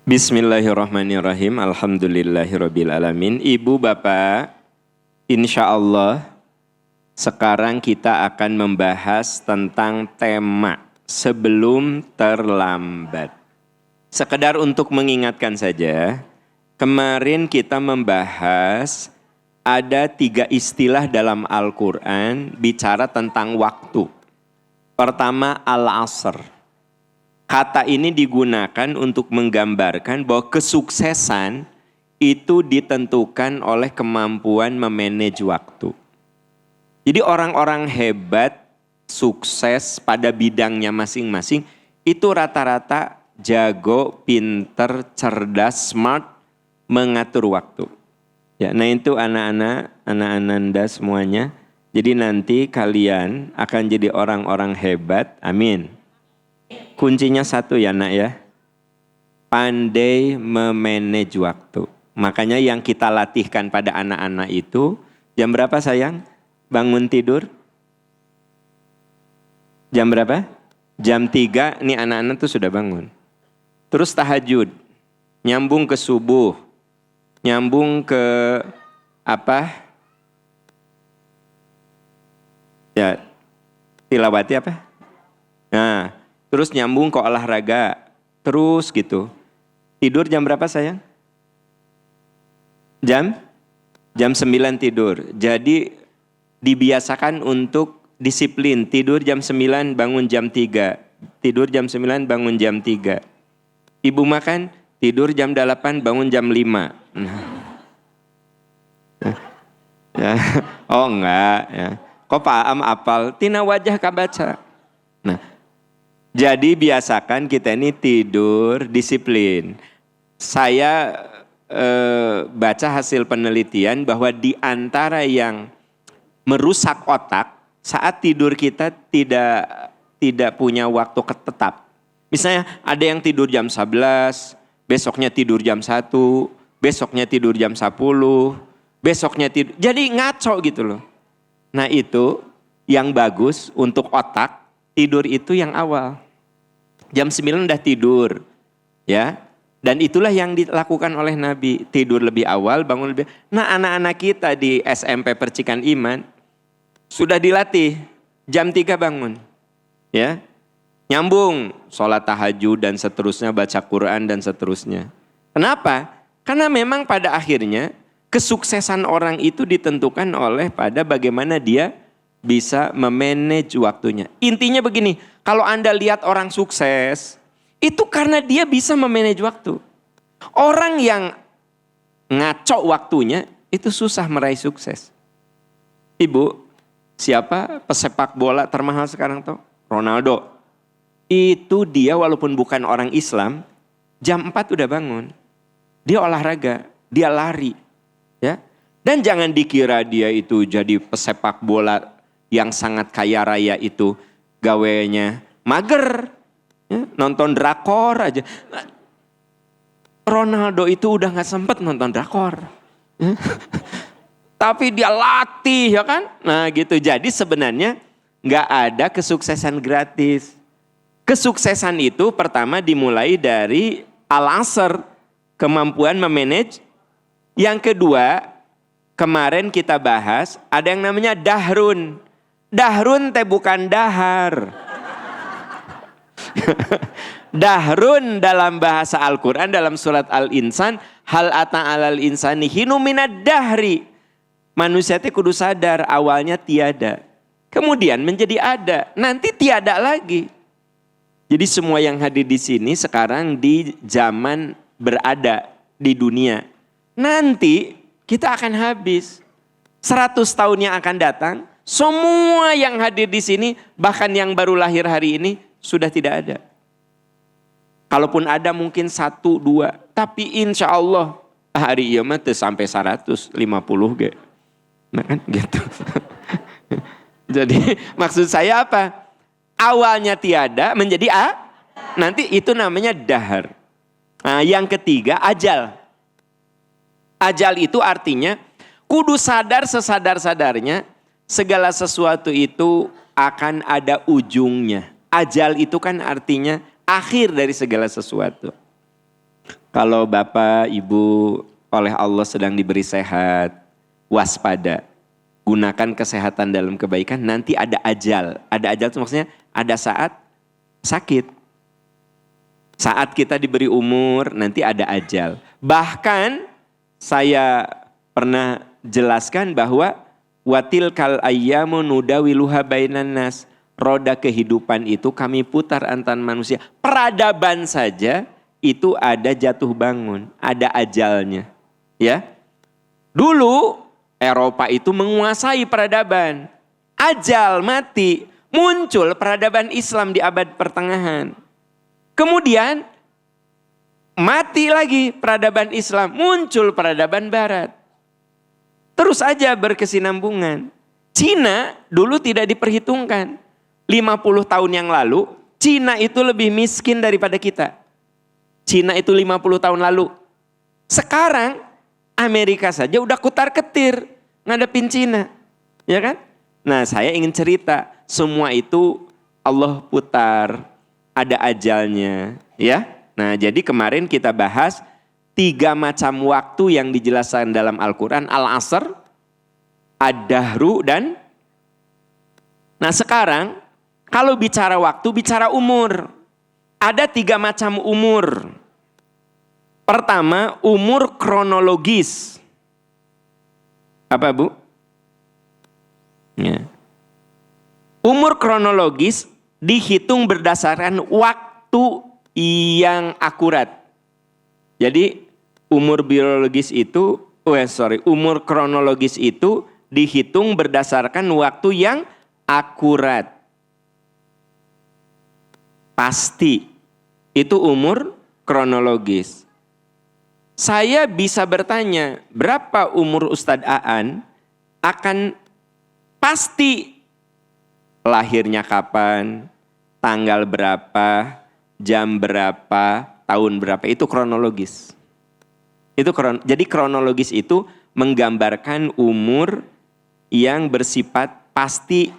Bismillahirrahmanirrahim. Alhamdulillahirabbil alamin. Ibu bapak, insya Allah sekarang kita akan membahas tentang tema sebelum terlambat. Sekedar untuk mengingatkan saja, kemarin kita membahas ada 3 istilah dalam Al-Quran bicara tentang waktu. Pertama, al-asr. Kata ini digunakan untuk menggambarkan bahwa kesuksesan itu ditentukan oleh kemampuan memanage waktu. Jadi orang-orang hebat, sukses pada bidangnya masing-masing, itu rata-rata jago, pinter, cerdas, smart, mengatur waktu. Ya, nah itu anak-anak Anda semuanya. Jadi nanti kalian akan jadi orang-orang hebat, amin. Kuncinya satu ya nak ya, pandai memanage waktu. Makanya yang kita latihkan pada anak-anak itu, jam berapa sayang bangun tidur? Jam berapa? Jam 3, nih anak-anak tuh sudah bangun. Terus tahajud, nyambung ke subuh, nyambung ke apa? Ya, tilawati apa? Nah, terus nyambung ke olahraga, terus gitu. Tidur jam berapa sayang? Jam 9 tidur. Jadi dibiasakan untuk disiplin. Tidur jam 9, bangun jam 3. Tidur jam 9, bangun jam 3. Ibu makan, tidur jam 8, bangun jam 5. Ya. Oh enggak. Ya. Kok paham apal? Tina wajah kabaca. Nah, jadi biasakan kita ini tidur disiplin. Saya baca hasil penelitian bahwa di antara yang merusak otak saat tidur kita tidak punya waktu tetap. Misalnya ada yang tidur jam 11, besoknya tidur jam 1, besoknya tidur jam 10, besoknya tidur. Jadi ngaco gitu loh. Nah itu yang bagus untuk otak, tidur itu yang awal. Jam 9 udah tidur, ya. Dan itulah yang dilakukan oleh Nabi. Tidur lebih awal, bangun lebih. Nah anak-anak kita di SMP Percikan Iman sudah dilatih jam 3 bangun, ya. Nyambung, sholat tahajud dan seterusnya, baca Quran dan seterusnya. Kenapa? Karena memang pada akhirnya kesuksesan orang itu ditentukan oleh pada bagaimana dia bisa memanage waktunya. Intinya begini, kalau Anda lihat orang sukses, itu karena dia bisa memanage waktu. Orang yang ngaco waktunya, itu susah meraih sukses. Ibu, siapa pesepak bola termahal sekarang tuh? Ronaldo. Itu dia walaupun bukan orang Islam, jam 4 udah bangun. Dia olahraga, dia lari. Ya. Dan jangan dikira dia itu jadi pesepak bola yang sangat kaya raya itu gawainya mager, ya, nonton drakor aja. Ronaldo itu udah gak sempet nonton drakor, ya. Tapi dia latih ya kan. Nah gitu, jadi sebenarnya gak ada kesuksesan gratis. Kesuksesan itu pertama dimulai dari al-asr, kemampuan memanage. Yang kedua, kemarin kita bahas ada yang namanya dahrun. Dahrun teh bukan dahar. Dahrun dalam bahasa Al-Quran dalam surat Al-Insan, hal ata alal insani hinu minad dahri. Manusia teh kudu sadar awalnya tiada, kemudian menjadi ada, nanti tiada lagi. Jadi semua yang hadir di sini sekarang di zaman berada di dunia. Nanti kita akan habis. 100 tahun yang akan datang, semua yang hadir di sini, bahkan yang baru lahir hari ini, sudah tidak ada. Kalaupun ada mungkin 1, 2, tapi insya Allah hari ini mah sampai 150 ge. Nah kan gitu. Jadi maksud saya apa? Awalnya tiada menjadi nanti itu namanya dahar. Nah, yang ketiga ajal. Ajal itu artinya kudu sadar sesadar-sadarnya segala sesuatu itu akan ada ujungnya. Ajal itu kan artinya akhir dari segala sesuatu. Kalau Bapak, Ibu oleh Allah sedang diberi sehat, waspada. Gunakan kesehatan dalam kebaikan, nanti ada ajal. Ada ajal itu maksudnya ada saat sakit. Saat kita diberi umur, nanti ada ajal. Bahkan saya pernah jelaskan bahwa watil kal ayyamu nudawiluha bainan nas. Roda kehidupan itu kami putar antar manusia. Peradaban saja itu ada jatuh bangun, ada ajalnya. Ya. Dulu Eropa itu menguasai peradaban. Ajal mati, muncul peradaban Islam di abad pertengahan. Kemudian mati lagi peradaban Islam, muncul peradaban Barat. Terus aja berkesinambungan. Cina dulu tidak diperhitungkan. 50 tahun yang lalu, Cina itu lebih miskin daripada kita. Cina itu 50 tahun lalu. Sekarang Amerika saja udah kutar-ketir ngadepin Cina. Ya kan? Nah, saya ingin cerita, semua itu Allah putar, ada ajalnya, ya. Nah, jadi kemarin kita bahas 3 macam waktu yang dijelaskan dalam Al-Qur'an, Al-Asr, Ad-Dahru dan nah, sekarang kalau bicara waktu, bicara umur. Ada 3 macam umur. Pertama, umur kronologis. Apa, Bu? Ya. Umur kronologis dihitung berdasarkan waktu yang akurat. Jadi umur biologis itu, umur kronologis itu dihitung berdasarkan waktu yang akurat. Pasti itu umur kronologis. Saya bisa bertanya, berapa umur Ustadz Aan, akan pasti lahirnya kapan, tanggal berapa, jam berapa, tahun berapa, itu kronologis. Jadi kronologis itu menggambarkan umur yang bersifat pasti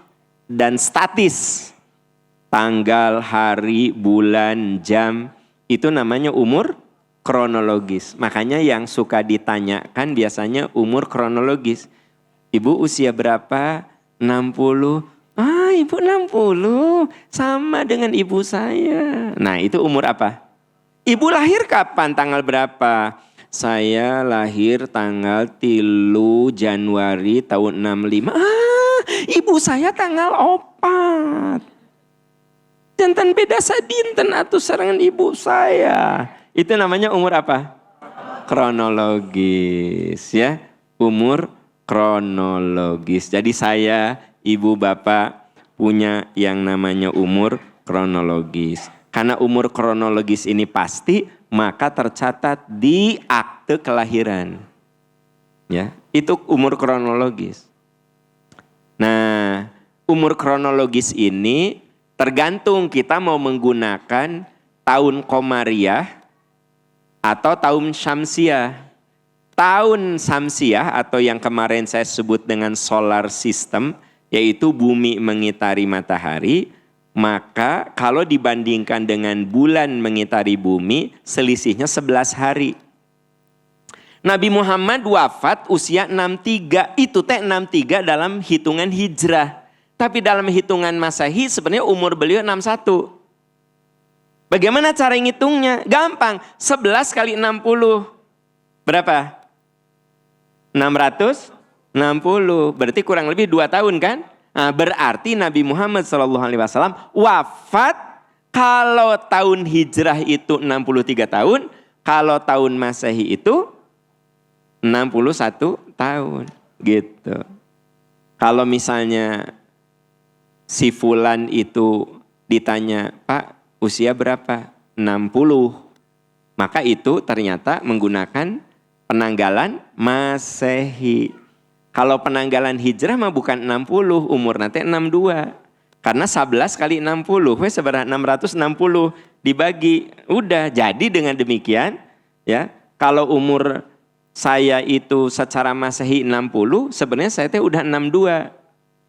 dan statis. Tanggal, hari, bulan, jam, itu namanya umur kronologis. Makanya yang suka ditanyakan biasanya umur kronologis. Ibu usia berapa? 60. Ah, ibu 60. Sama dengan ibu saya. Nah, itu umur apa? Ibu lahir kapan? Tanggal berapa? Saya lahir tanggal 3 Januari tahun 65. Ah, ibu saya tanggal 4. Jantan beda sadinten atau serangan ibu saya. Itu namanya umur apa? Kronologis, ya. Umur kronologis. Jadi saya, ibu, bapak punya yang namanya umur kronologis. Karena umur kronologis ini pasti, maka tercatat di akte kelahiran. Ya, itu umur kronologis. Nah, umur kronologis ini tergantung kita mau menggunakan tahun Komariah atau tahun Syamsiah. Tahun Syamsiah atau yang kemarin saya sebut dengan solar system, yaitu bumi mengitari matahari, maka kalau dibandingkan dengan bulan mengitari bumi, selisihnya 11 hari. Nabi Muhammad wafat usia 63, itu 63 dalam hitungan hijrah. Tapi dalam hitungan Masehi sebenarnya umur beliau 61. Bagaimana cara ngitungnya? Gampang, 11 kali 60. Berapa? 660, berarti kurang lebih 2 tahun kan? Nah, berarti Nabi Muhammad SAW wafat kalau tahun hijrah itu 63 tahun, kalau tahun Masehi itu 61 tahun. Gitu. Kalau misalnya si fulan itu ditanya, Pak usia berapa? 60. Maka itu ternyata menggunakan penanggalan Masehi. Kalau penanggalan hijrah mah bukan 60, umur nanti 62. Karena 11 kali 60, seberapa 660 dibagi. Udah, jadi dengan demikian ya, kalau umur saya itu secara Masehi 60, sebenarnya saya udah 62.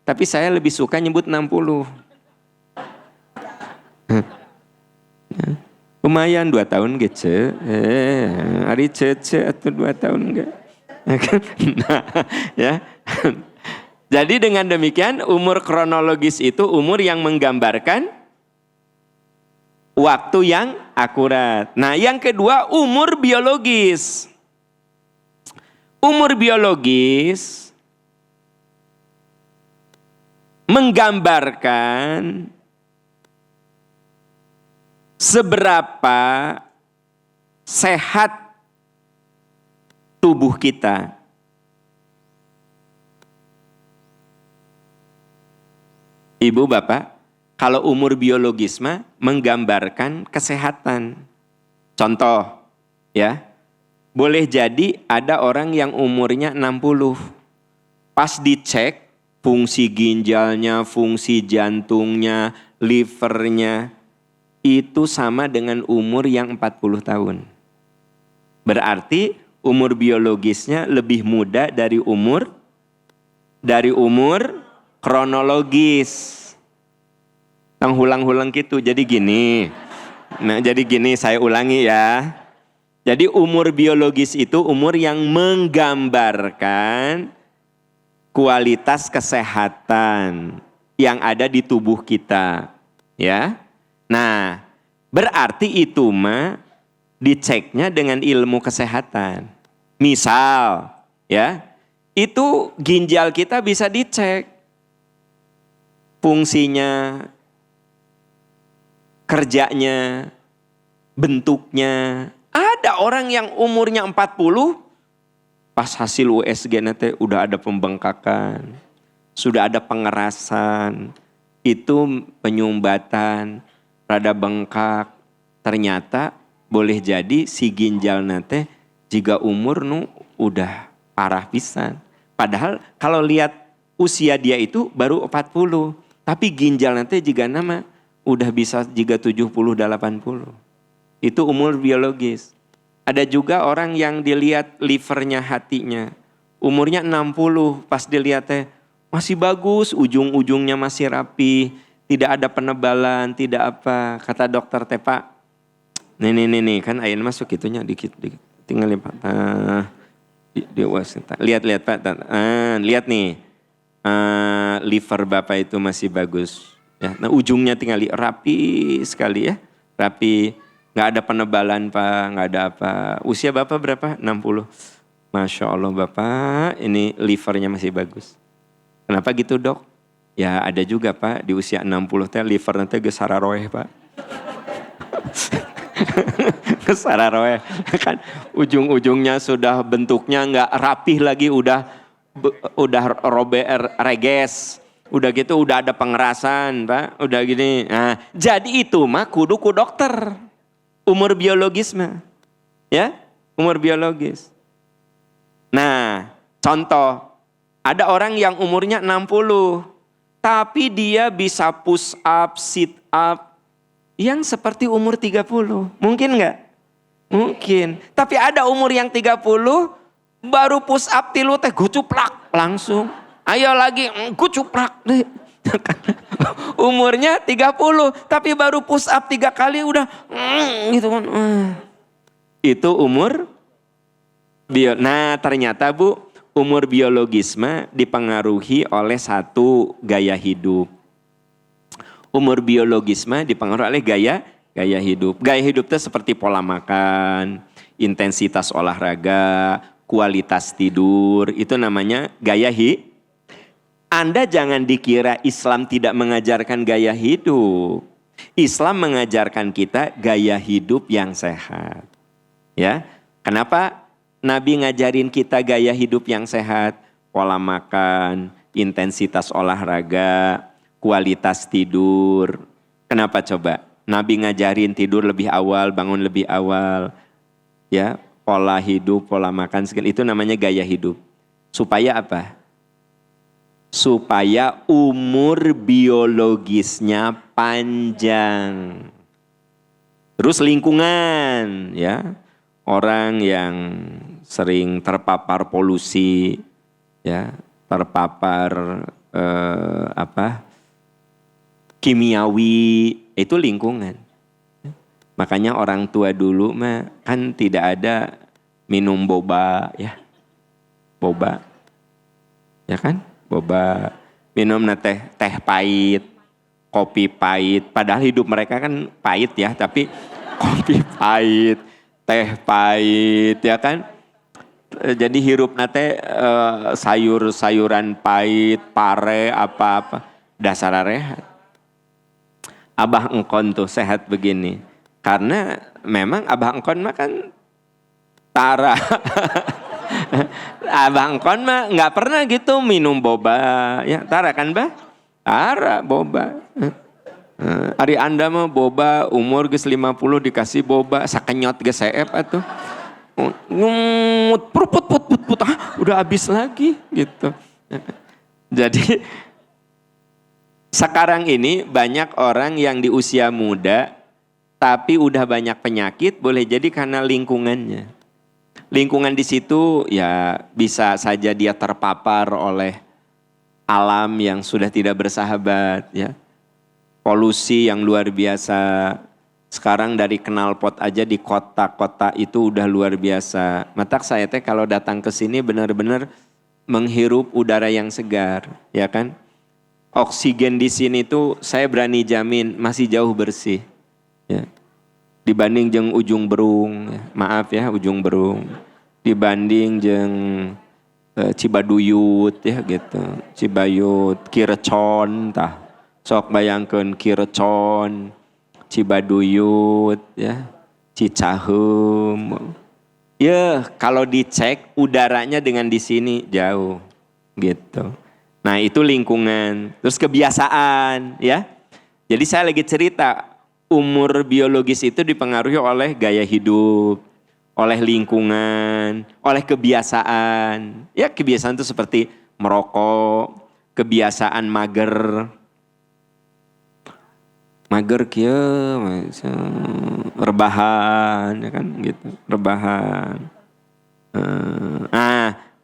Tapi saya lebih suka nyebut 60. Lumayan 2 tahun gitu. Hari cece atau 2 tahun enggak. Nah, ya. Jadi dengan demikian umur kronologis itu umur yang menggambarkan waktu yang akurat. Nah, yang kedua umur biologis. Umur biologis menggambarkan seberapa sehat tubuh kita. Ibu, bapak, kalau umur biologis mah menggambarkan kesehatan. Contoh, ya, boleh jadi ada orang yang umurnya 60. Pas dicek, fungsi ginjalnya, fungsi jantungnya, livernya, itu sama dengan umur yang 40 tahun. Berarti umur biologisnya lebih muda dari umur kronologis. Hulang-hulang gitu. Jadi gini. Nah, jadi gini saya ulangi ya. Jadi umur biologis itu umur yang menggambarkan kualitas kesehatan yang ada di tubuh kita, ya. Nah, berarti itu mah diceknya dengan ilmu kesehatan. Misal, ya, itu ginjal kita bisa dicek fungsinya, kerjanya, bentuknya. Ada orang yang umurnya 40, pas hasil USG nanti udah ada pembengkakan, sudah ada pengerasan, itu penyumbatan, rada bengkak. Ternyata boleh jadi si ginjal nanti jika umur udah parah pisan. Padahal kalau lihat usia dia itu baru 40, tapi ginjal nanti jika nama udah bisa jika 70, 80. Itu umur biologis. Ada juga orang yang dilihat livernya, hatinya, umurnya 60, pas dilihat masih bagus, ujung-ujungnya masih rapi, tidak ada penebalan, tidak apa. Kata dokter Pak, nih kan air masuk itunya dikit, tinggal lipat. Lihat Pak, lihat nih, liver Bapak itu masih bagus. Ya, nah ujungnya tinggal rapi sekali ya, rapi, nggak ada penebalan Pak, nggak ada apa. Usia Bapak berapa? 60. Masya Allah Bapak, ini livernya masih bagus. Kenapa gitu dok? Ya ada juga Pak, di usia 60 teh liver nanti gesararoeh Pak. Gesararoeh, kan ujung-ujungnya sudah bentuknya nggak rapih lagi, udah reges. Udah gitu udah ada pengerasan Pak, udah gini. Nah, jadi itu mah kudu ku dokter. Umur biologis mah. Ya, umur biologis. Nah, contoh, ada orang yang umurnya 60, tapi dia bisa push up, sit up yang seperti umur 30. Mungkin enggak? Mungkin. Tapi ada umur yang 30 baru push up tilu teh gucuplak langsung. Ayo lagi, gucuprak deh. Umurnya 30, tapi baru push up 3 kali udah gitu kan. Itu umur Nah, ternyata Bu, umur biologisme dipengaruhi oleh satu gaya hidup. Umur biologisme dipengaruhi oleh gaya hidup. Gaya hidup itu seperti pola makan, intensitas olahraga, kualitas tidur, itu namanya gaya hidup. Anda jangan dikira Islam tidak mengajarkan gaya hidup. Islam mengajarkan kita gaya hidup yang sehat. Ya, kenapa Nabi ngajarin kita gaya hidup yang sehat? Pola makan, intensitas olahraga, kualitas tidur. Kenapa coba? Nabi ngajarin tidur lebih awal, bangun lebih awal. Ya, pola hidup, pola makan, itu namanya gaya hidup. Supaya apa? Supaya umur biologisnya panjang. Terus lingkungan, ya, orang yang sering terpapar polusi, ya, terpapar kimiawi, itu lingkungan. Makanya orang tua dulu mah kan tidak ada minum boba ya. Boba. Ya kan? Boba. Minum teh pahit, kopi pahit. Padahal hidup mereka kan pahit ya, tapi kopi pahit, teh pahit ya kan? Jadi hirup nate sayur-sayuran pahit, pare apa-apa. Dasar rehat. Abah engkon tuh sehat begini. Karena memang abah engkon mah kan tara. Abah engkon mah nggak pernah gitu minum boba. Ya tara kan bah? Tara boba. Ari anda mah boba umur geus 50 dikasih boba sakenyot geus seep atuh. Ngumut put udah habis lagi gitu. Jadi sekarang ini banyak orang yang di usia muda tapi udah banyak penyakit, boleh jadi karena lingkungannya. Lingkungan di situ ya bisa saja dia terpapar oleh alam yang sudah tidak bersahabat ya. Polusi yang luar biasa. Sekarang dari knalpot aja di kota-kota itu udah luar biasa. Matak saya teh kalau datang ke sini benar-benar menghirup udara yang segar, ya kan? Oksigen di sini tuh saya berani jamin masih jauh bersih. Ya. Dibanding jeung Ujung Berung, ya. Maaf ya Ujung Berung. Dibanding jeung Cibaduyut ya gitu. Cibayut, Kirecon tah. Sok bayangkeun Kirecon, Cibaduyut ya, Cicaheum. Ya, kalau dicek udaranya dengan di sini jauh gitu. Nah, itu lingkungan, terus kebiasaan ya. Jadi saya lagi cerita umur biologis itu dipengaruhi oleh gaya hidup, oleh lingkungan, oleh kebiasaan. Ya, kebiasaan itu seperti merokok, kebiasaan mager kieu rebahan ya kan gitu, rebahan.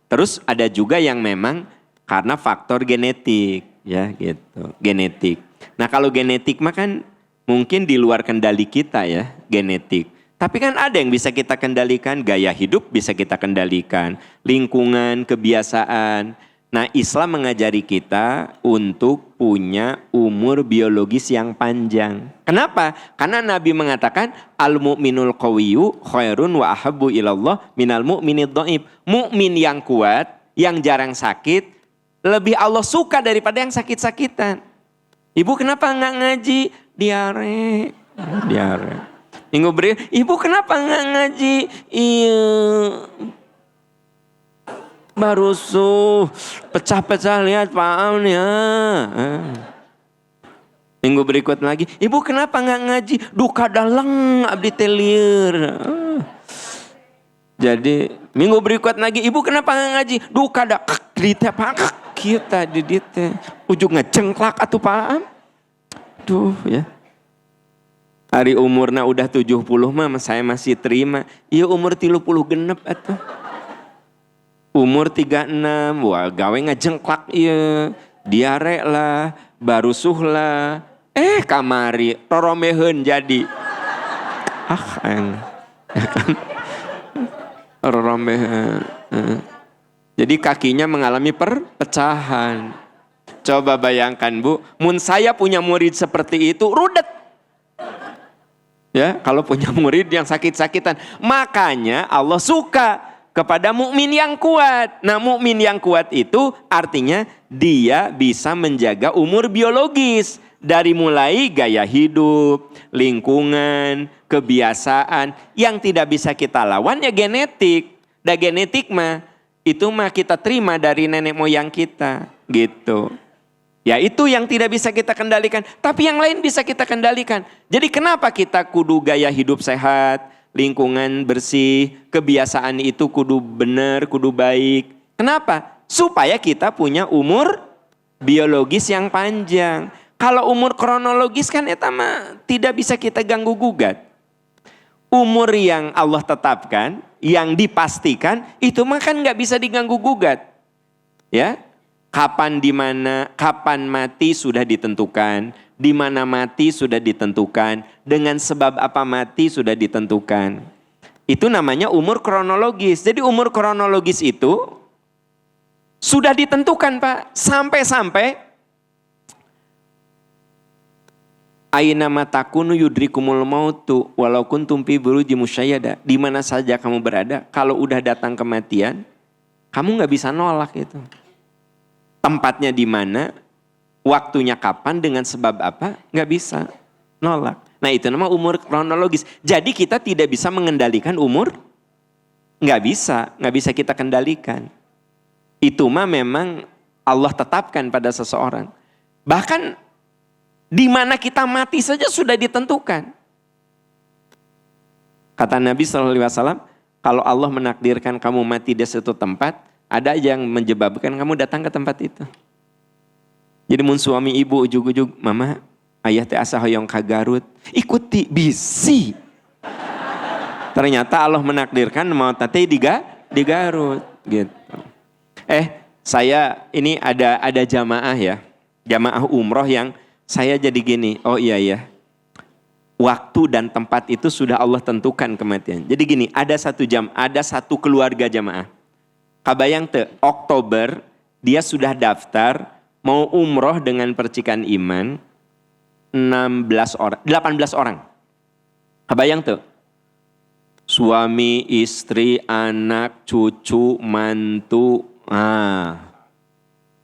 Terus ada juga yang memang karena faktor genetik ya gitu, genetik. Nah, kalau genetik mah kan mungkin di luar kendali kita ya, genetik. Tapi kan ada yang bisa kita kendalikan, gaya hidup bisa kita kendalikan, lingkungan, kebiasaan. Nah, Islam mengajari kita untuk punya umur biologis yang panjang. Kenapa? Karena Nabi mengatakan al-mu'minul qawiyyu khairun wa ahabbu ilallah minal mu'minid dhaif. Mukmin yang kuat, yang jarang sakit, lebih Allah suka daripada yang sakit-sakitan. Ibu kenapa enggak ngaji? Diare. Minggu beri, ibu kenapa enggak ngaji? Iya. Baru pecah-pecah lihat Pak Am ya. Minggu berikut lagi, ibu kenapa nggak ngaji? Duka dalang abdi telieur. Jadi minggu berikut lagi, ibu kenapa nggak ngaji? Duka dak di teh Pak kita di teh. Ujung ngejengklak atuh Pak Am. Duh ya. Hari umurna udah 70 mah saya masih terima. Iya umur 30 genep atuh. Umur 36, wah gawe ngejengklak iya, diare lah, barusuh lah, kamari, roromeheun jadi. Roromeheun. Jadi kakinya mengalami perpecahan. Coba bayangkan Bu, mun saya punya murid seperti itu, rudet. Ya, kalau punya murid yang sakit-sakitan, makanya Allah suka kepada mukmin yang kuat. Nah, mukmin yang kuat itu artinya dia bisa menjaga umur biologis dari mulai gaya hidup, lingkungan, kebiasaan yang tidak bisa kita lawan ya genetik. Dan genetik mah itu mah kita terima dari nenek moyang kita, gitu. Ya itu yang tidak bisa kita kendalikan, tapi yang lain bisa kita kendalikan. Jadi kenapa kita kudu gaya hidup sehat? Lingkungan bersih, kebiasaan itu kudu benar, kudu baik. Kenapa? Supaya kita punya umur biologis yang panjang. Kalau umur kronologis kan eta mah tidak bisa kita ganggu gugat. Umur yang Allah tetapkan, yang dipastikan, itu mah kan gak bisa diganggu gugat. Ya, kapan mati sudah ditentukan, di mana mati sudah ditentukan, dengan sebab apa mati sudah ditentukan. Itu namanya umur kronologis. Jadi umur kronologis itu sudah ditentukan, Pak. Sampai-sampai aina matakunu yudrikumul mautu walau kuntum fi burujim musyayyada. Di mana saja kamu berada, kalau udah datang kematian, kamu nggak bisa nolak itu. Tempatnya di mana, waktunya kapan, dengan sebab apa, nggak bisa nolak. Nah itu nama umur kronologis. Jadi kita tidak bisa mengendalikan umur, nggak bisa kita kendalikan. Itu mah memang Allah tetapkan pada seseorang. Bahkan di mana kita mati saja sudah ditentukan. Kata Nabi SAW, kalau Allah menakdirkan kamu mati di suatu tempat, ada yang menyebabkan kamu datang ke tempat itu. Jadi mun suami ibu ujug-ujug, mama, ayah teh asa hoyong ka Garut, ikuti bisi. Ternyata Allah menakdirkan mau teh di Garut gitu. Saya ini ada jamaah ya, jamaah umroh yang saya jadi gini, oh iya ya, waktu dan tempat itu sudah Allah tentukan kematian. Jadi gini, ada satu keluarga jamaah. Kabayang teh, Oktober dia sudah daftar mau umroh dengan percikan iman 18 orang. Kabayang tuh. Suami, istri, anak, cucu, mantu,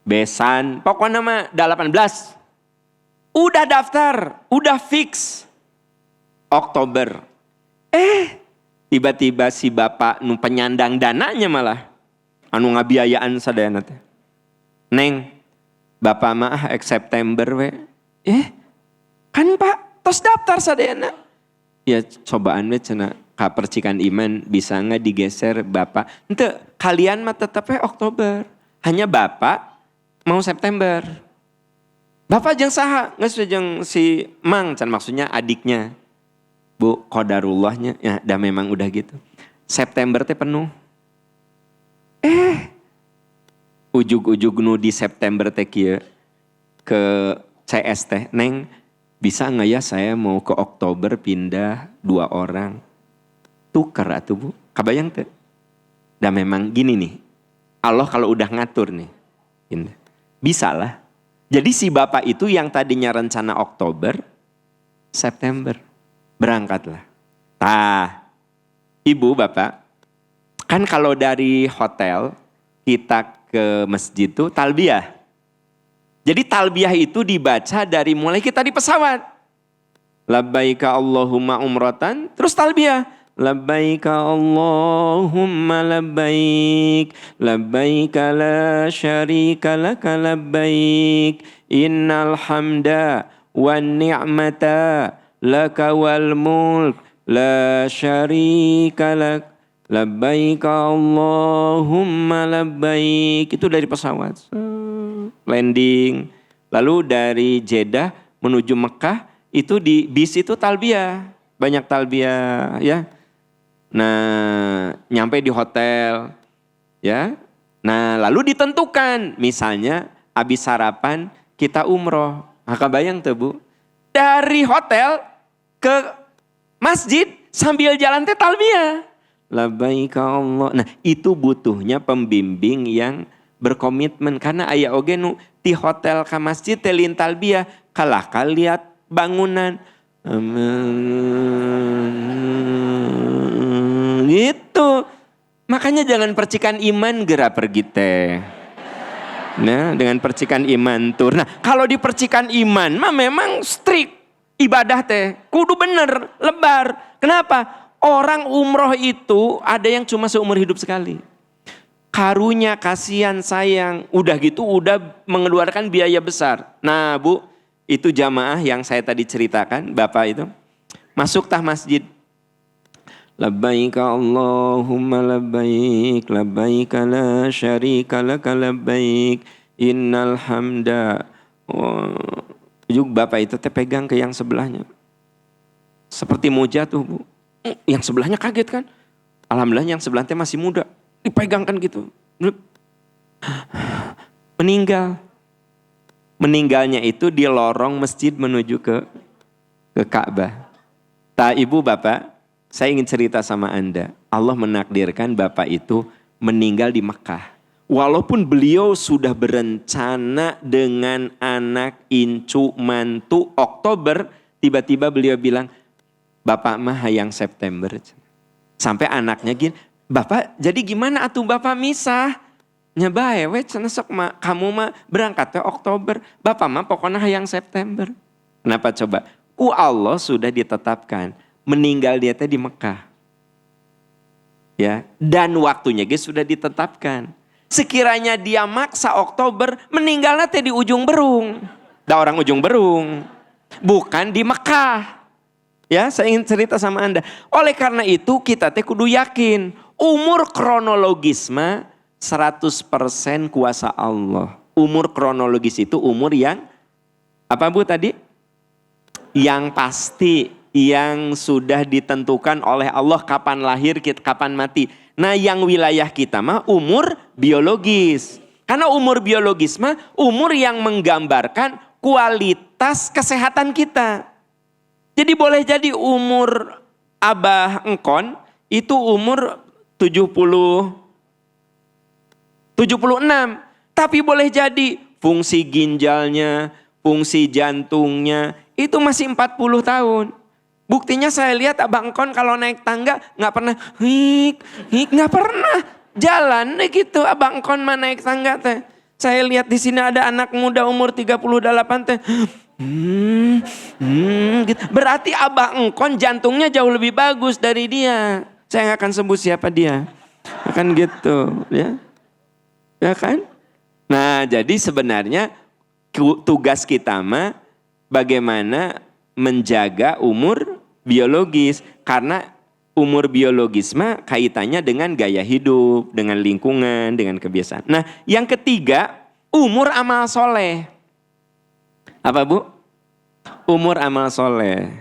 besan, pokoknya mah 18. Udah daftar, udah fix. Oktober. Tiba-tiba si bapak nu penyandang dananya malah anu ngabiayaan sadayana teh. Neng, bapak mah September we. Kan Pak, tos daftar sadayana. Ya cobaan we cenah ka percikan iman bisa nggak digeser bapak. Ente kalian mah tetep Oktober. Hanya bapak mau September. Bapak jeung saha? Geus jeung si Mang can maksudnya adiknya. Bu, qadarullahnya ya dah memang udah gitu. September teh penuh. Ujug-ujug nu di September teh kieu ke CS teh, Neng bisa nggak ya saya mau ke Oktober pindah 2 orang. Tukar atuh Bu, kabayang teh. Dan memang gini nih, Allah kalau udah ngatur nih, bisa lah. Jadi si bapak itu yang tadinya rencana Oktober, September, berangkatlah. Ibu bapak, kan kalau dari hotel kita ke masjid itu talbiyah. Jadi talbiyah itu dibaca dari mulai kita di pesawat. Labbaika Allahumma umratan, terus talbiyah. Labbaika Allahumma labbaik, labbaika la syarika laka labbaik, innal hamda wan ni'mata laka wal mulk, la syarika lak. Labbaik Allahumma labbaik. Itu dari pesawat. Landing. Lalu dari Jeddah menuju Mekah itu di bis itu talbiyah. Banyak talbiyah ya. Nah, nyampe di hotel ya. Nah, lalu ditentukan misalnya habis sarapan kita umroh. Kebayang tuh Bu. Dari hotel ke masjid sambil jalan teh talbiyah. Labbaik Allah. Nah itu butuhnya pembimbing yang berkomitmen. Karena aya oge nu di hotel ke masjid telin talbiyah. Kalah lihat bangunan. Gitu. Makanya jangan percikan iman gerak pergi teh. Nah dengan percikan iman tur. Nah kalau di percikan iman mah memang strict. Ibadah teh kudu bener lebar. Kenapa? Orang umroh itu ada yang cuma seumur hidup sekali. Karunya, kasihan, sayang. Udah gitu udah mengeluarkan biaya besar. Nah Bu, itu jamaah yang saya tadi ceritakan, Bapak itu. Masuk tah masjid. Labbaik Allahumma labbaik, labbaik la syarika laka labbaik, innal hamda. Juga Bapak itu pegang ke yang sebelahnya. Seperti mau jatuh Bu. Yang sebelahnya kaget kan. Alhamdulillah yang sebelahnya masih muda. Dipegangkan gitu. meninggal. Meninggalnya itu di lorong masjid menuju ke Ka'bah. Ibu bapak, saya ingin cerita sama Anda. Allah menakdirkan bapak itu meninggal di Mekah. Walaupun beliau sudah berencana dengan anak, incu, mantu, Oktober, tiba-tiba beliau bilang, bapak mah hayang September. Sampai anaknya gini, bapak jadi gimana atuh bapak misah? Nyabae we cenah sok mah kamu mah berangkat Oktober, bapak mah pokoknya hayang September. Kenapa coba? Allah sudah ditetapkan meninggal dia teh di Mekah. Ya, dan waktunya guys sudah ditetapkan. Sekiranya dia maksa Oktober, meninggalnya teh di ujung Berung. Da orang ujung Berung. Bukan di Mekah. Ya, saya ingin cerita sama Anda. Oleh karena itu kita teh kudu yakin. Umur kronologis mah 100% kuasa Allah. Umur kronologis itu umur yang, apa Bu tadi? Yang pasti, yang sudah ditentukan oleh Allah kapan lahir, kapan mati. Nah yang wilayah kita mah umur biologis. Karena umur biologis mah umur yang menggambarkan kualitas kesehatan kita. Jadi boleh jadi umur Abah Engkon itu umur 76. Tapi boleh jadi fungsi ginjalnya, fungsi jantungnya itu masih 40 tahun. Buktinya saya lihat Abang Engkon kalau naik tangga nggak pernah nggak pernah jalan gitu Abang Engkon mah naik tangga teh. Saya lihat di sini ada anak muda umur 38 teh. Gitu. Berarti Abang Engkon jantungnya jauh lebih bagus dari dia. Saya nggak akan sebut siapa dia. Akan gitu, ya. Ya kan? Nah, jadi sebenarnya tugas kita mah bagaimana menjaga umur biologis, karena umur biologis mah kaitannya dengan gaya hidup, dengan lingkungan, dengan kebiasaan. Nah yang ketiga umur amal soleh. Apa Bu? Umur amal soleh.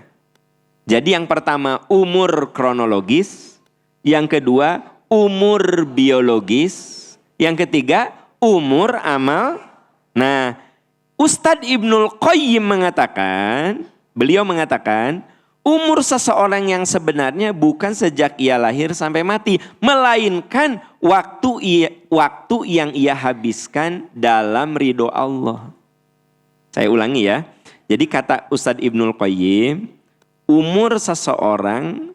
Jadi yang pertama umur kronologis, yang kedua umur biologis, yang ketiga umur amal. Nah Ustadz Ibnul Qayyim mengatakan, beliau mengatakan, umur seseorang yang sebenarnya bukan sejak ia lahir sampai mati, melainkan waktu yang ia habiskan dalam ridho Allah. Saya ulangi ya. Jadi kata Ustadz Ibnul Qayyim, umur seseorang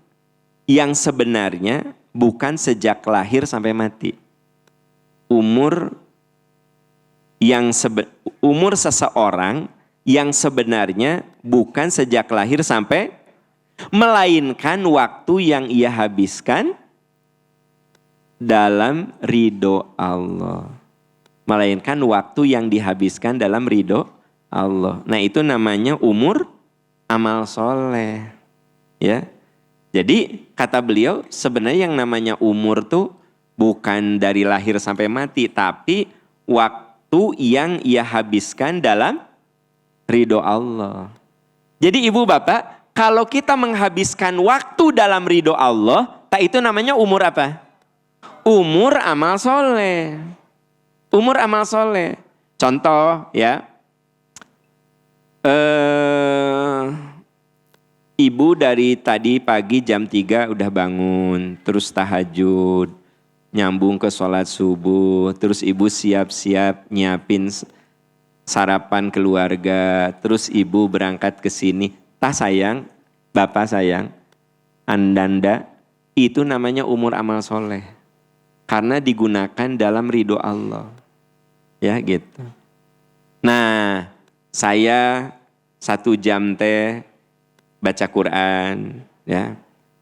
yang sebenarnya bukan sejak lahir sampai mati. Umur seseorang yang sebenarnya bukan sejak lahir sampai, melainkan waktu yang ia habiskan dalam ridho Allah. Melainkan waktu yang dihabiskan dalam ridho Allah. Nah itu namanya umur amal soleh. Ya. Jadi kata beliau sebenarnya yang namanya umur tuh bukan dari lahir sampai mati, tapi waktu yang ia habiskan dalam ridho Allah. Jadi ibu bapak, kalau kita menghabiskan waktu dalam ridho Allah, tak itu namanya umur apa? Umur amal soleh. Umur amal soleh. Contoh ya, ibu dari tadi pagi jam 3 udah bangun, terus tahajud, nyambung ke sholat subuh, terus ibu siap-siap nyiapin sarapan keluarga, terus ibu berangkat ke sini. Tah sayang, bapak sayang, andanda, itu namanya umur amal soleh. Karena digunakan dalam ridho Allah. Ya gitu. Nah, saya 1 jam teh baca Quran, ya.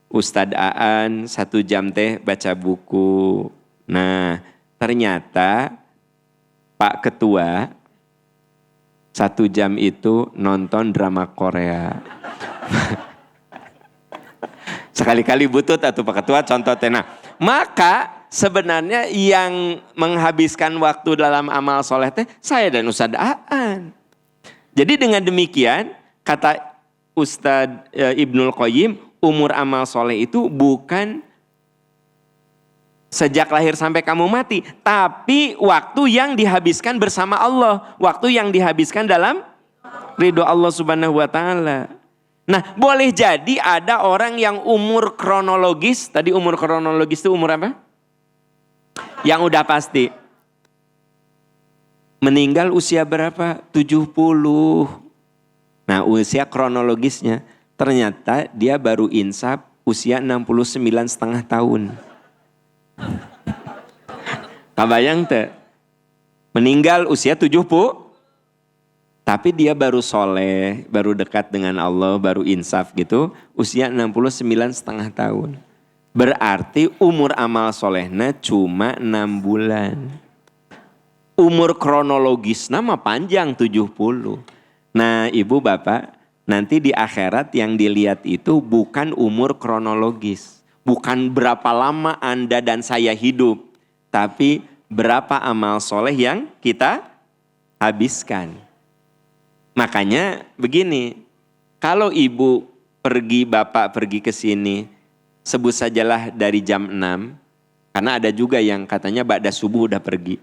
Ustadz Aan 1 jam teh baca buku. Nah, ternyata Pak Ketua 1 jam itu nonton drama Korea. Sekali-kali butut atau Pak Ketua contoh tena. Maka sebenarnya yang menghabiskan waktu dalam amal soleh teh saya dan Ustadz Aan. Jadi dengan demikian kata Ustadz Ibnul Qayyim, umur amal soleh itu bukan sejak lahir sampai kamu mati. Tapi waktu yang dihabiskan bersama Allah. Waktu yang dihabiskan dalam ridho Allah subhanahu wa ta'ala. Nah, boleh jadi ada orang yang umur kronologis. Tadi umur kronologis itu umur apa? Yang udah pasti. Meninggal usia berapa? 70. Nah, usia kronologisnya. Ternyata dia baru insaf usia 69,5 tahun. Kabayang teh? Meninggal usia 70, tapi dia baru soleh, baru dekat dengan Allah, baru insaf gitu, usia 69,5 tahun. Berarti umur amal solehnya cuma 6 bulan. Umur kronologis nama panjang 70. Nah ibu bapak, nanti di akhirat yang dilihat itu bukan umur kronologis. Bukan berapa lama Anda dan saya hidup, tapi berapa amal soleh yang kita habiskan. Makanya begini, kalau ibu pergi, bapak pergi ke sini, sebut sajalah dari jam 6, karena ada juga yang katanya ba'da subuh udah pergi.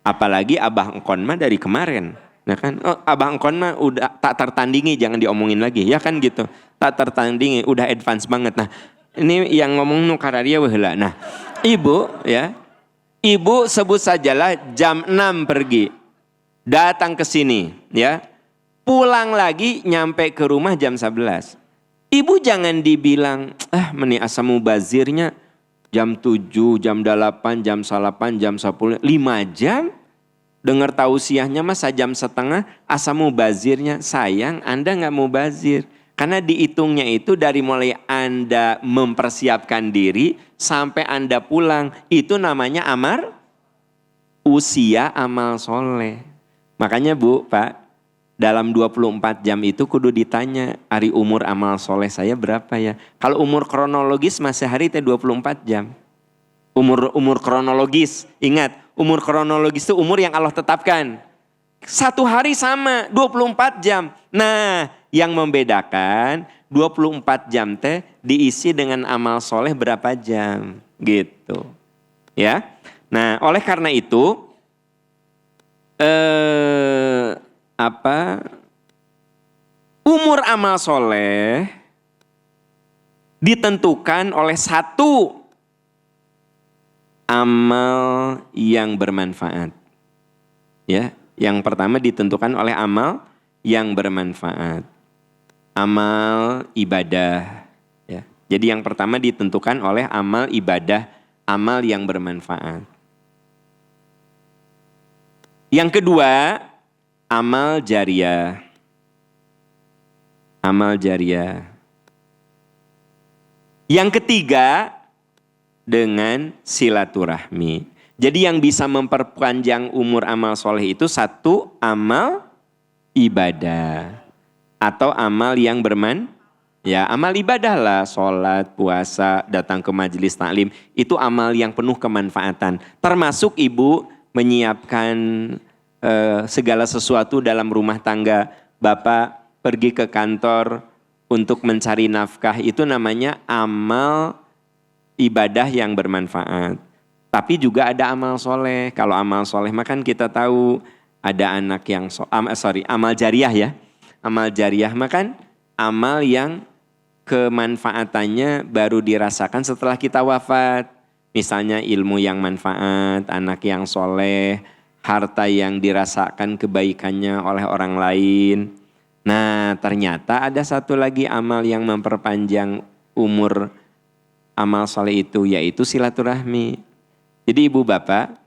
Apalagi abah engkon mah dari kemarin. Nah kan, oh, abah engkon mah udah tak tertandingi, jangan diomongin lagi, ya kan gitu. Tak tertandingi, udah advance banget. Nah, ini yang ngomong nu kararia heula. Nah, ibu ya. Ibu sebut sajalah jam 6 pergi. Datang ke sini ya. Pulang lagi nyampe ke rumah jam 11. Ibu jangan dibilang, meni asa mubazirnya jam 7, jam 8, jam 8, jam 10, 5 jam. Dengar tausiahnya mah 1,5 jam, asa mubazirnya. Sayang, Anda nggak mubazir. Karena dihitungnya itu dari mulai Anda mempersiapkan diri sampai Anda pulang. Itu namanya usia amal soleh. Makanya Bu, Pak, dalam 24 jam itu kudu ditanya, hari umur amal soleh saya berapa ya? Kalau umur kronologis masih hari teh 24 jam. Umur kronologis, ingat, umur kronologis itu umur yang Allah tetapkan. Satu hari sama, 24 jam. Nah, yang membedakan 24 jam teh diisi dengan amal soleh berapa jam gitu. Ya. Nah, oleh karena itu umur amal soleh ditentukan oleh satu amal yang bermanfaat. Ya, yang pertama ditentukan oleh amal yang bermanfaat. Amal ibadah. Ya. Jadi yang pertama ditentukan oleh amal ibadah, amal yang bermanfaat. Yang kedua, amal jariyah. Amal jariyah. Yang ketiga, dengan silaturahmi. Jadi yang bisa memperpanjang umur amal soleh itu satu, amal ibadah. Atau amal yang ya amal ibadah lah, sholat, puasa, datang ke majelis taklim. Itu amal yang penuh kemanfaatan. Termasuk ibu menyiapkan segala sesuatu dalam rumah tangga. Bapak pergi ke kantor untuk mencari nafkah. Itu namanya amal ibadah yang bermanfaat. Tapi juga ada amal soleh. Kalau amal soleh makan kita tahu ada anak yang amal jariyah ya. Amal jariyah makan amal yang kemanfaatannya baru dirasakan setelah kita wafat. Misalnya ilmu yang manfaat, anak yang soleh, harta yang dirasakan kebaikannya oleh orang lain. Nah ternyata ada satu lagi amal yang memperpanjang umur amal soleh itu, yaitu silaturahmi. Jadi ibu bapak,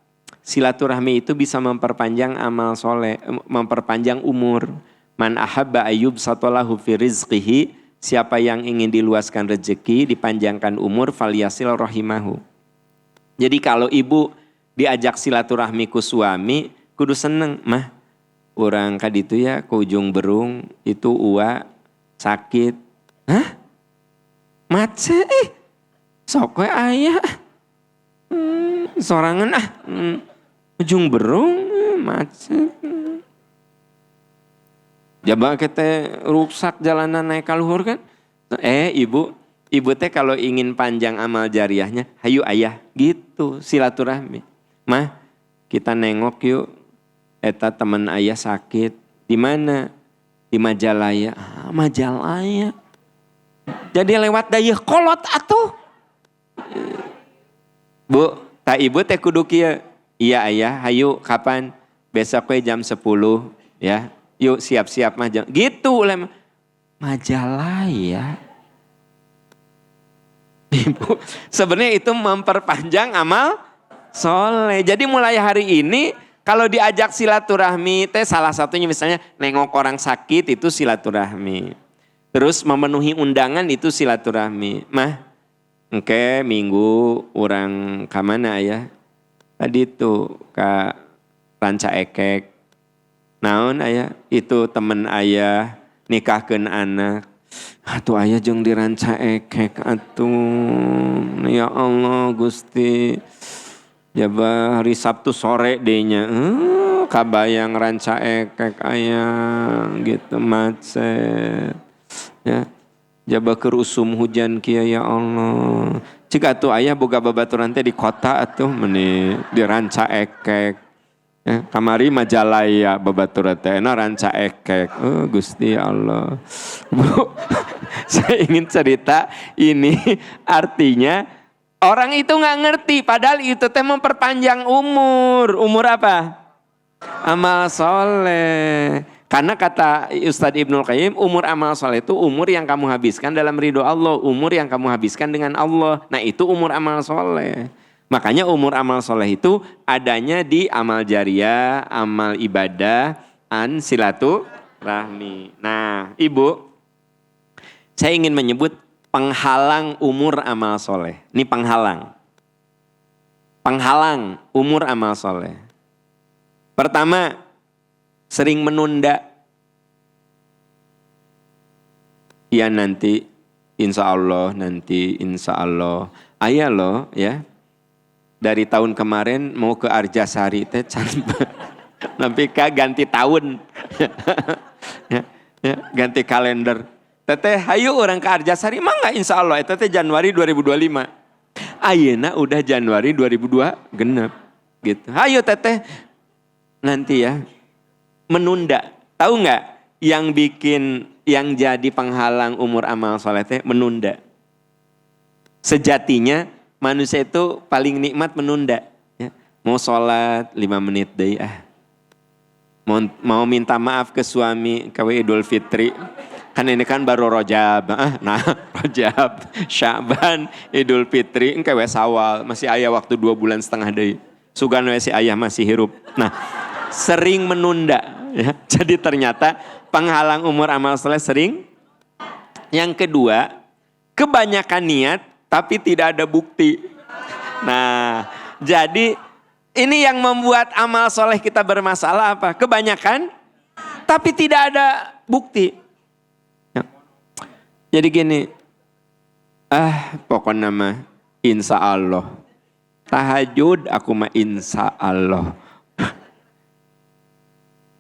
silaturahmi itu bisa memperpanjang amal soleh, memperpanjang umur. Man ahabba ayyub satolahu fi rizqihi, siapa yang ingin diluaskan rezeki, dipanjangkan umur, falyasil rahimahu. Jadi kalau ibu diajak silaturahmi ku suami, kudu seneng, mah orang kaditu ya ke ujung berung, itu uwa sakit. Hah? Mace sok we aya. Sorangan ujung berung mace. Jaba kita rusak jalanan naik kaluhur kan. Ibu ibu teh kalau ingin panjang amal jariahnya, hayu ayah gitu silaturahmi. Mah, kita nengok yuk, eta teman ayah sakit. Di mana? Di Majalaya. Majalaya. Jadi lewat dayeuh kolot atuh. Bu, tak ibu teh kudu kieu. Iya ayah, hayu kapan? Besok we jam 10 ya. Yuk siap-siap mah jam. Gitu lem. Majalaya. Ibu, sebenarnya itu memperpanjang amal soleh. Jadi mulai hari ini kalau diajak silaturahmi, teh salah satunya misalnya nengok orang sakit itu silaturahmi. Terus memenuhi undangan itu silaturahmi. Mah, oke minggu orang kamana ya? Tadi itu ke Ranca Ekek. Naon ayah? Itu temen ayah nikahkeun anak. Atuh ayah jeung di Ranca Ekek atuh. Ya Allah Gusti. Jaba hari Sabtu sore dehnya. Kabayang Ranca Ekek ayah gitu macet. Ya. Jaba keur usum hujan kieu ya Allah. Cik atuh ayah boga babaturan teh di kota atuh meuni di Ranca Ekek. Ya, kamari Majalaya babaturan teh na Ranca Ekek. Oh Gusti Allah. Bu, saya ingin cerita ini artinya orang itu nggak ngerti padahal itu teh memperpanjang umur. Umur apa? Amal soleh. Karena kata Ustadz Ibnul Qayyim, umur amal soleh itu umur yang kamu habiskan dalam ridho Allah. Umur yang kamu habiskan dengan Allah. Nah itu umur amal soleh. Makanya umur amal soleh itu adanya di amal jariah, amal ibadah, silaturahmi. Nah ibu, saya ingin menyebut penghalang umur amal soleh. Ini penghalang. Penghalang umur amal soleh. Pertama, sering menunda. Ya nanti, insya Allah, nanti insya Allah. Ayah loh ya. Dari tahun kemarin mau ke Arjasari teh tapi ganti tahun. ya, ganti kalender. Teteh hayu orang ke Arjasari mah enggak insya Allah. Teteh Januari 2025. Ayeuna udah Januari 2002 genep. Gitu. Hayu teteh nanti ya menunda. Tahu nggak yang bikin yang jadi penghalang umur amal soleh teh menunda. Sejatinya manusia itu paling nikmat menunda. Ya. Mau sholat 5 menit deh Mau minta maaf ke suami kawe Idul Fitri. Kan ini kan baru Rajab. Nah Rajab, Sya'ban, Idul Fitri. Kawe Sawal. Masih ayah waktu 2,5 bulan deh. Sugan si ayah masih hirup. Nah sering menunda. Ya. Jadi ternyata penghalang umur amal soleh sering. Yang kedua, kebanyakan niat tapi tidak ada bukti. Nah, jadi ini yang membuat amal soleh kita bermasalah apa? Kebanyakan, tapi tidak ada bukti. Ya. Jadi gini, pokoknya mah insya Allah. Tahajud aku mah insya Allah.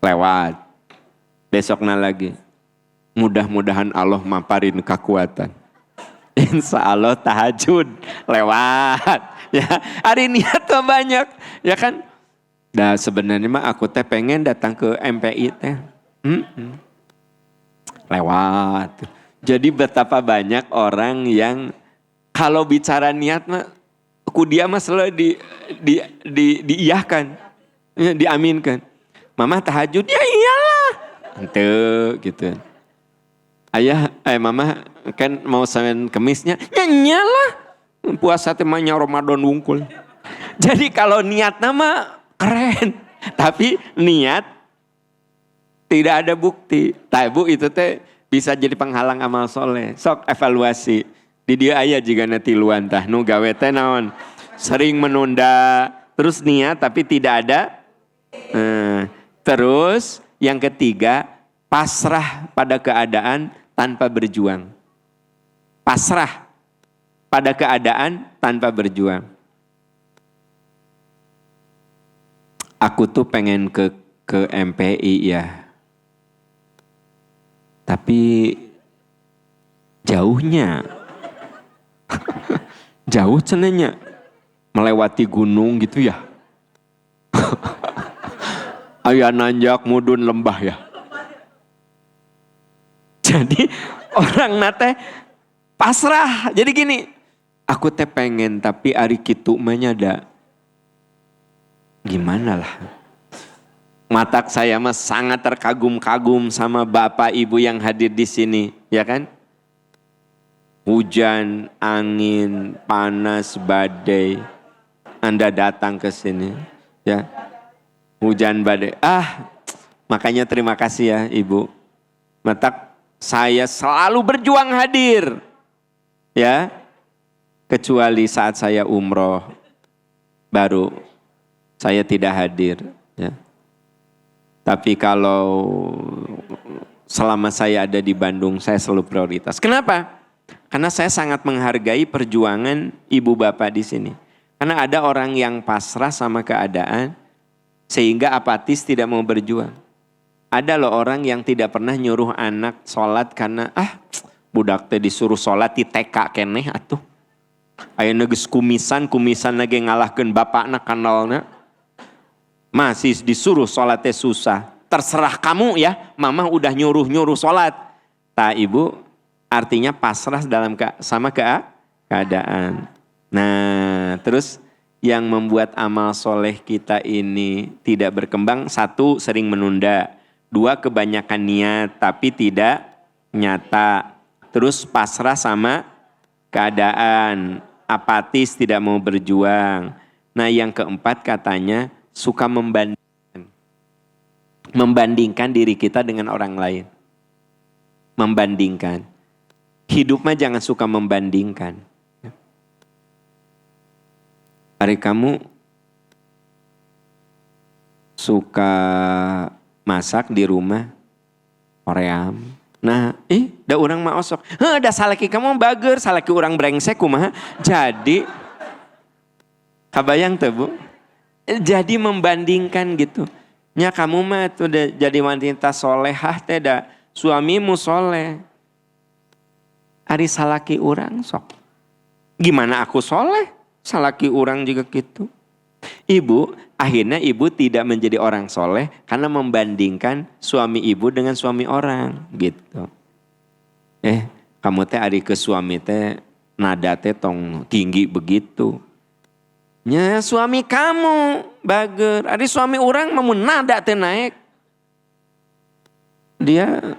Lewat. Besoknya lagi. Mudah-mudahan Allah maparin kekuatan. Insya Allah tahajud lewat ya hari niat tuh banyak ya kan. Nah sebenarnya mah aku teh pengen datang ke MPI teh lewat. Jadi betapa banyak orang yang kalau bicara niat mah ku dia mah selalu diiyahkan ya, diaminkan. Mama tahajud ya iyalah ente gitu. Ayah, mama kan mau Senin Kemisnya, nyanyalah puasa temanya Ramadan wungkul. Jadi kalau niat nama keren, tapi niat tidak ada bukti. Tabu itu teh bisa jadi penghalang amal soleh. Sok evaluasi. Di dia ayah jika netiluan tah nu gawe teh naon. Sering menunda, terus niat tapi tidak ada. Terus yang ketiga, pasrah pada keadaan tanpa berjuang. Pasrah pada keadaan tanpa berjuang. Aku tuh pengen ke MPI ya. Tapi jauhnya. Jauh cenanya. Melewati gunung gitu ya. Aya nanjak mudun lembah ya. Jadi orang nate pasrah. Jadi gini, aku teh pengen tapi ari kitu mah nyada. Gimana lah. Matak saya mah sangat terkagum-kagum sama Bapak Ibu yang hadir di sini, ya kan? Hujan, angin, panas, badai. Anda datang ke sini, ya. Hujan, badai. Makanya terima kasih ya Ibu. Matak saya selalu berjuang hadir. Ya. Kecuali saat saya umroh baru saya tidak hadir, ya. Tapi kalau selama saya ada di Bandung, saya selalu prioritas. Kenapa? Karena saya sangat menghargai perjuangan ibu bapak di sini. Karena ada orang yang pasrah sama keadaan, sehingga apatis tidak mau berjuang. Ada loh orang yang tidak pernah nyuruh anak sholat karena budak teh disuruh sholat di TK keneh atuh. Ayeuna geus kumisan lagi ngalahkeun bapakna kanalna. Masih disuruh sholatnya susah. Terserah kamu ya, mama udah nyuruh sholat. Ibu artinya pasrah sama keadaan. Nah terus yang membuat amal soleh kita ini tidak berkembang. 1, sering menunda. 2, kebanyakan niat tapi tidak nyata. Terus pasrah sama keadaan. Apatis, tidak mau berjuang. Nah yang keempat katanya suka membandingkan diri kita dengan orang lain. Membandingkan. Hidup mah jangan suka membandingkan. Hari kamu suka masak di rumah, hoream. Nah, da urang mah osok. Da salaki kamu bager, salaki urang brengsek kumaha. Jadi kabayang teu Bu? Jadi membandingkan gitu. Nya kamu mah tuh jadi wanita solehah teh da suamimu soleh. Ari salaki urang sok. Gimana aku soleh? Salaki urang juga gitu. Ibu, akhirnya ibu tidak menjadi orang soleh karena membandingkan suami ibu dengan suami orang gitu. Kamu teh ari ke suami teh nada teh tong tinggi begitu. Nya suami kamu bager, ari suami orang mau nada teh naik. Dia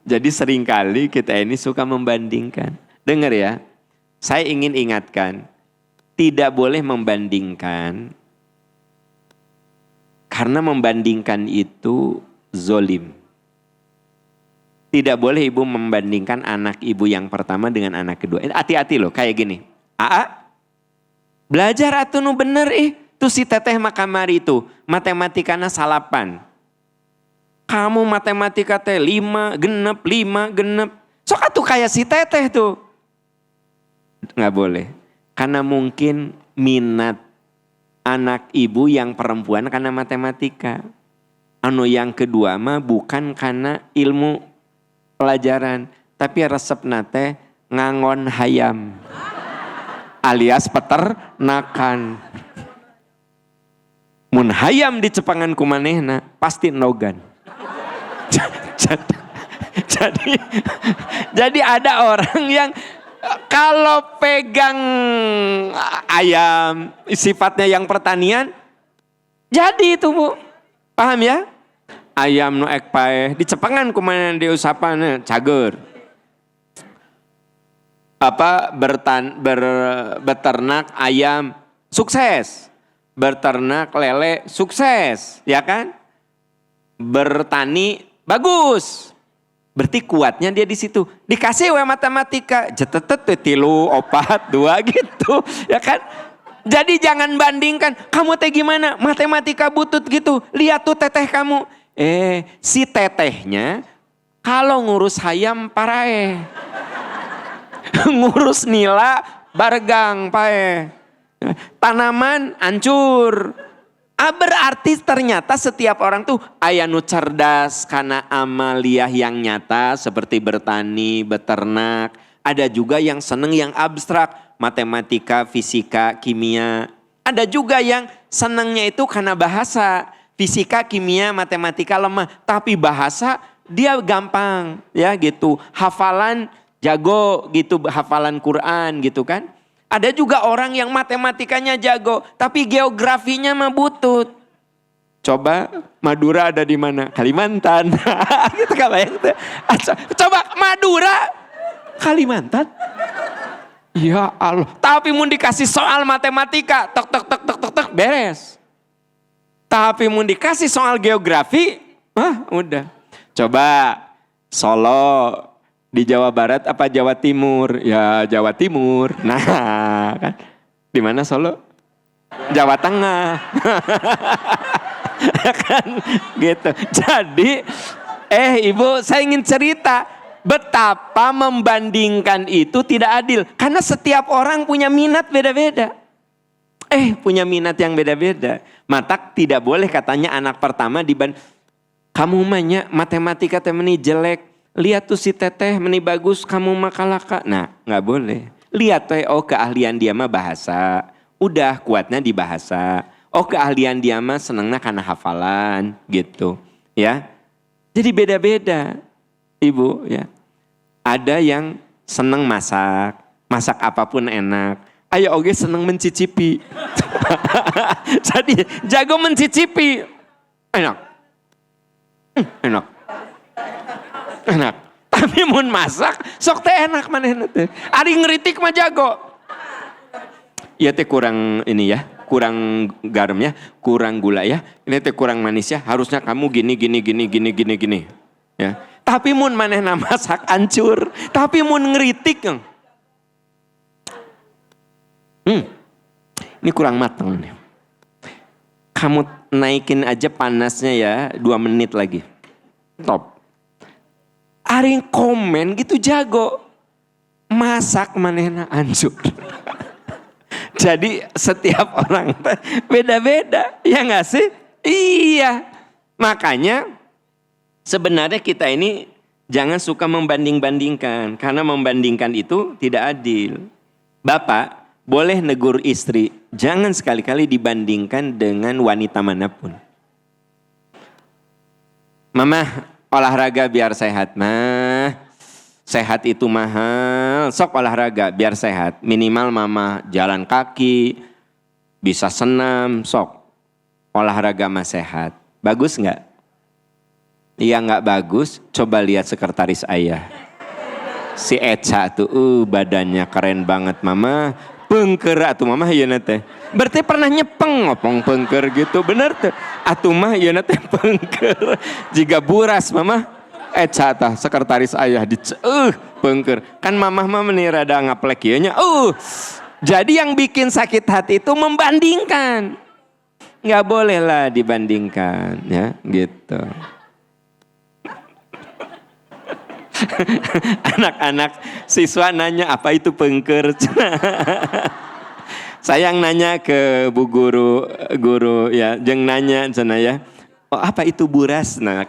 jadi seringkali kita ini suka membandingkan. Dengar ya, saya ingin ingatkan, tidak boleh membandingkan karena membandingkan itu zolim. Tidak boleh ibu membandingkan anak ibu yang pertama dengan anak kedua. Hati-hati loh, kayak gini. Belajar atuh nu bener tuh si teteh makamari itu matematikana salapan. Kamu matematika teh 5 genep. Sok atuh kayak si teteh tuh. Nggak boleh. Karena mungkin minat anak ibu yang perempuan karena matematika. Anu yang kedua mah bukan karena ilmu pelajaran. Tapi resep nate ngangon hayam. Alias peternakan. Mun hayam di cepangan kumanehna pasti nogan. Jadi ada orang yang kalau pegang ayam sifatnya yang pertanian, jadi itu Bu. Paham ya? Ayam nu ek paeh di cepangan kumanehna diusapan cager. Beternak ayam sukses, beternak lele sukses, ya kan? Bertani bagus, berarti kuatnya dia di situ. Dikasih matematika, jetetet 3, 4, 2 gitu, ya kan? Jadi jangan bandingkan, kamu teh gimana? Matematika butut gitu, lihat tuh teteh kamu. Si tetehnya kalau ngurus hayam parae. Ngurus nila bargang pae. Tanaman hancur. Berarti ternyata setiap orang tuh aya nu cerdas karena amaliah yang nyata seperti bertani, beternak. Ada juga yang seneng yang abstrak, matematika, fisika, kimia. Ada juga yang senengnya itu karena bahasa, fisika, kimia, matematika lemah, tapi bahasa dia gampang ya gitu. Hafalan jago gitu, hafalan Quran gitu kan. Ada juga orang yang matematikanya jago, tapi geografinya mah butut. Coba Madura ada di mana? Kalimantan. Gitu kan bayang. Coba Madura, Kalimantan. Ya Allah. Tapi mau dikasih soal matematika, tek tek tek tek tek tek beres. Tapi mau dikasih soal geografi, udah. Coba Solo di Jawa Barat apa Jawa Timur? Ya Jawa Timur. Nah, kan di mana Solo? Jawa Tengah. Kan gitu. Jadi Ibu, saya ingin cerita betapa membandingkan itu tidak adil. Karena setiap orang punya minat beda-beda. Punya minat yang beda-beda. Maka tidak boleh katanya anak pertama kamu mahnya matematika temeni jelek. Lihat tuh si teteh meni bagus, kamu mah kalaka. Nah, nggak boleh. Lihat tuh keahlian dia mah bahasa. Udah kuatnya di bahasa. Keahlian dia mah senangnya karena hafalan gitu. Ya. Jadi beda-beda. Ibu ya. Ada yang senang masak. Masak apapun enak. Ayo oke senang mencicipi. Jadi jago mencicipi. Enak. Enak. Enak. Tapi mun masak sok teh enak manehna teh. Ari ngeritik mah jago. Ya teh kurang ini ya. Kurang garam ya, kurang gula ya, ini teh kurang manis ya, harusnya kamu gini. Ya. Tapi mun manehna masak hancur, tapi mun ngeritik. Ini kurang matang nih. Kamu naikin aja panasnya ya, 2 menit lagi. Top. Aring komen gitu jago. Masak manehna hancur. Jadi setiap orang beda-beda, ya nggak sih? Iya. Makanya sebenarnya kita ini jangan suka membanding-bandingkan. Karena membandingkan itu tidak adil. Bapak boleh negur istri, jangan sekali-kali dibandingkan dengan wanita manapun. Mama olahraga biar sehat, mah. Sehat itu mahal, sok olahraga biar sehat. Minimal mama jalan kaki, bisa senam, sok. Olahraga mah sehat. Bagus nggak? Iya nggak bagus, coba lihat sekretaris ayah. Si Eca tuh, badannya keren banget mama. Pengker atuh mama ya nate. Berarti pernah nyepeng ngopong pengker gitu, bener tuh. Atuh mah ya nate pengker. Jika buras mama. Eca tah sekretaris ayah pengker. Kan mamah mah meni rada ngaplek ieu nya. Jadi yang bikin sakit hati itu membandingkan. Enggak boleh lah dibandingkan ya, gitu. Anak-anak siswa nanya apa itu pengker. Saya yang nanya ke bu guru ya, jeung nanya cenah ya. Apa itu buras? Nah,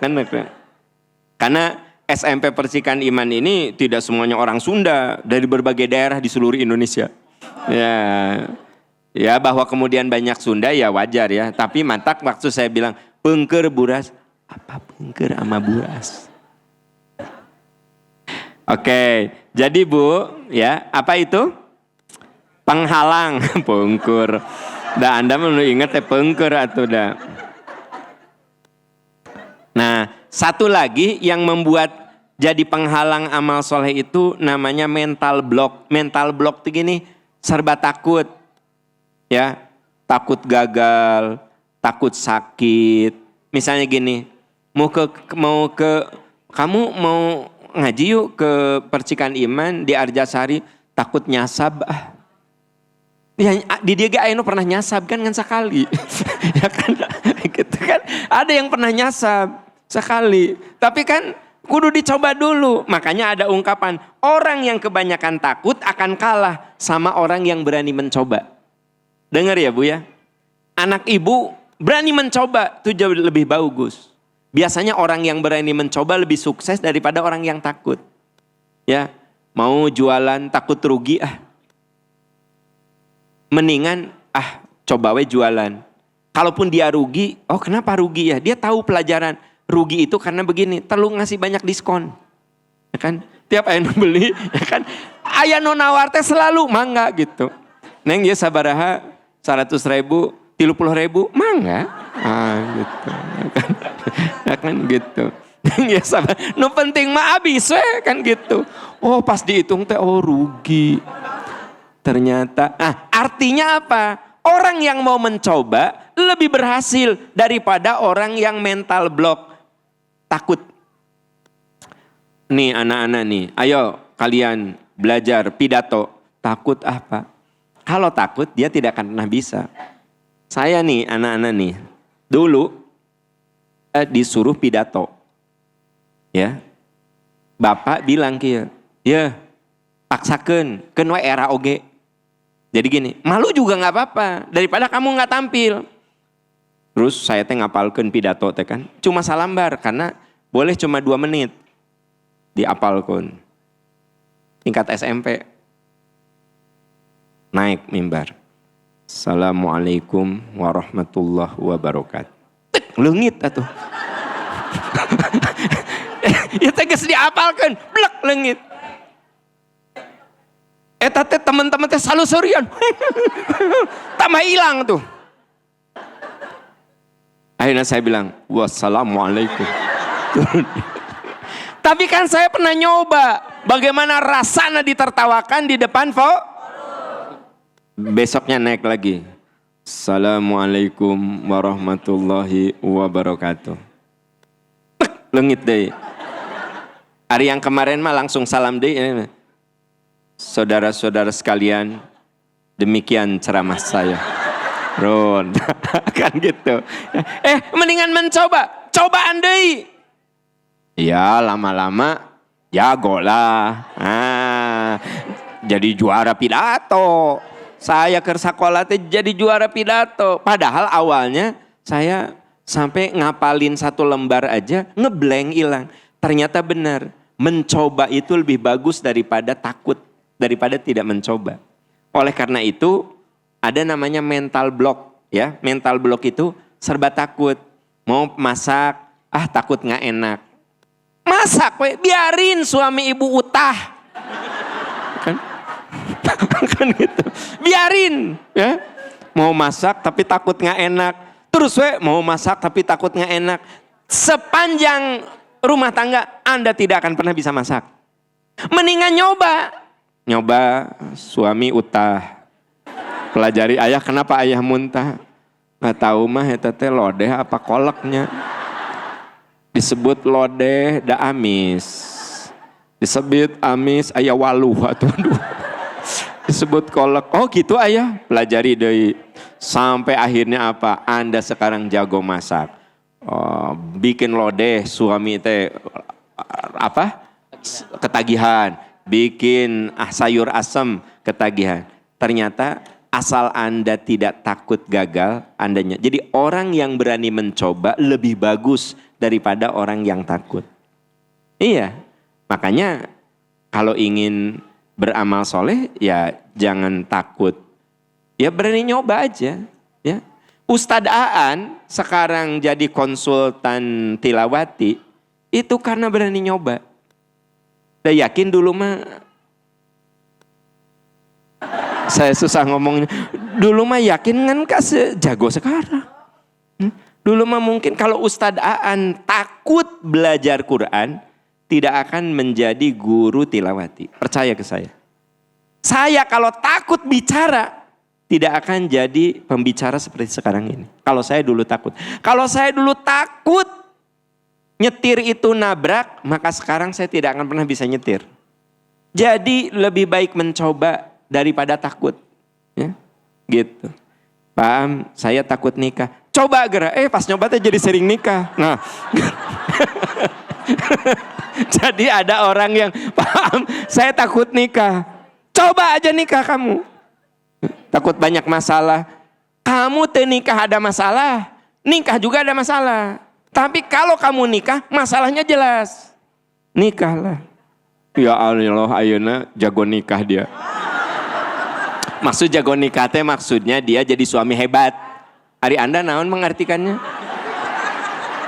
karena SMP Percikan Iman ini tidak semuanya orang Sunda, dari berbagai daerah di seluruh Indonesia. Ya bahwa kemudian banyak Sunda ya wajar ya. Tapi mantak waktu saya bilang pengker buras, apa pengker sama buras? Oke, jadi Bu ya apa itu? Penghalang pengker. Dah Anda mau ingat pengker atau dah? Nah, satu lagi yang membuat jadi penghalang amal soleh itu namanya mental block. Mental block itu gini, serba takut. Ya, takut gagal, takut sakit. Misalnya gini, kamu mau ngaji yuk ke Percikan Iman di Arjasari, takut nyasab. Ya, di dia ayeuna pernah nyasab kan sekali. Ya kan gitu kan. Ada yang pernah nyasab sekali. Tapi kan kudu dicoba dulu. Makanya ada ungkapan, orang yang kebanyakan takut akan kalah sama orang yang berani mencoba. Dengar ya Bu ya. Anak ibu berani mencoba itu jauh lebih bagus. Biasanya orang yang berani mencoba lebih sukses daripada orang yang takut. Ya. mau jualan takut rugi mendingan coba we jualan. Kalaupun dia rugi, kenapa rugi ya? Dia tahu pelajaran rugi itu karena begini, terlalu ngasih banyak diskon, ya kan? Tiap aya nu beli, ya kan? Aya nu nawar teh selalu mangga gitu. Neng ya sabaraha 100.000, 30.000, mangga, gitu, ya kan gitu. Neng ya sabar, nu penting mah habis we kan gitu. Pas dihitung teh rugi. Ternyata, artinya apa? Orang yang mau mencoba lebih berhasil daripada orang yang mental block, takut. Nih anak-anak nih, ayo kalian belajar pidato. Takut apa? Kalau takut dia tidak akan pernah bisa. Saya nih anak-anak nih, dulu disuruh pidato. Ya, Bapak bilang kieu, ya paksakeun, keun we era oge. Jadi gini, malu juga nggak apa-apa daripada kamu nggak tampil. Terus saya teh ngapalkeun pidato teh kan, cuma salambar karena boleh cuma 2 menit diapalkeun. Tingkat SMP, naik mimbar. Assalamualaikum warahmatullahi wabarakatuh. Leungit atuh. Ya teh geus diapalkeun, blek leungit. Eta teh teman-teman teh salusurian. Tambah hilang tuh. Akhirnya saya bilang, wassalamualaikum. Tapi kan saya pernah nyoba bagaimana rasanya ditertawakan di depan besoknya naik lagi. Assalamualaikum warahmatullahi wabarakatuh. Leungit deh. Hari yang kemarin mah langsung salam deh. Saudara-saudara sekalian, demikian ceramah saya. Ron, kan gitu. Mendingan mencoba, cobaan deui. Ya lama-lama jago lah. Jadi juara pidato. Saya ke sekolah teh jadi juara pidato. Padahal awalnya saya sampai ngapalin 1 lembar aja ngeblank hilang. Ternyata benar, mencoba itu lebih bagus daripada takut. Daripada tidak mencoba. Oleh karena itu ada namanya mental block ya. Mental block itu serba takut. Mau masak, takut nggak enak. Masak we, biarin suami ibu utah. Kan? Kan gitu. Biarin ya. Mau masak tapi takut nggak enak. Terus we mau masak tapi takut nggak enak. Sepanjang rumah tangga Anda tidak akan pernah bisa masak. Mendingan nyoba suami utah, pelajari ayah kenapa ayah muntah, nggak tahu mah eta teh lodeh apa koleknya, disebut lodeh da amis, disebut amis ayah waluh atau disebut kolek, gitu ayah, pelajari deui sampai akhirnya apa, Anda sekarang jago masak, bikin lodeh suami teh ketagihan. Bikin sayur asam ketagihan. Ternyata asal Anda tidak takut gagal, Andanya. Jadi orang yang berani mencoba lebih bagus daripada orang yang takut. Iya, makanya kalau ingin beramal soleh ya jangan takut. Ya berani nyoba aja. Ya. Ustadz Aan sekarang jadi konsultan tilawati itu karena berani nyoba. Udah yakin dulu mah, saya susah ngomongnya. Dulu mah yakin kan jago sekarang. Dulu mah mungkin kalau Ustadz Aan takut belajar Quran, tidak akan menjadi guru tilawati. Percaya ke saya. Saya kalau takut bicara, tidak akan jadi pembicara seperti sekarang ini. Kalau saya dulu takut. Kalau saya dulu takut nyetir itu nabrak, maka sekarang saya tidak akan pernah bisa nyetir. Jadi lebih baik mencoba daripada takut. Ya, gitu. Paham? Saya takut nikah. Coba gerak, pas nyoba jadi sering nikah. Nah, jadi ada orang yang paham, saya takut nikah. Coba aja nikah kamu. Takut banyak masalah. Kamu nikah ada masalah, nikah juga ada masalah. Tapi kalau kamu nikah, masalahnya jelas. Nikahlah. Ya Allah, ayeuna jago nikah dia. Maksud jago nikah teh maksudnya dia jadi suami hebat. Ari Anda naon mengartikannya?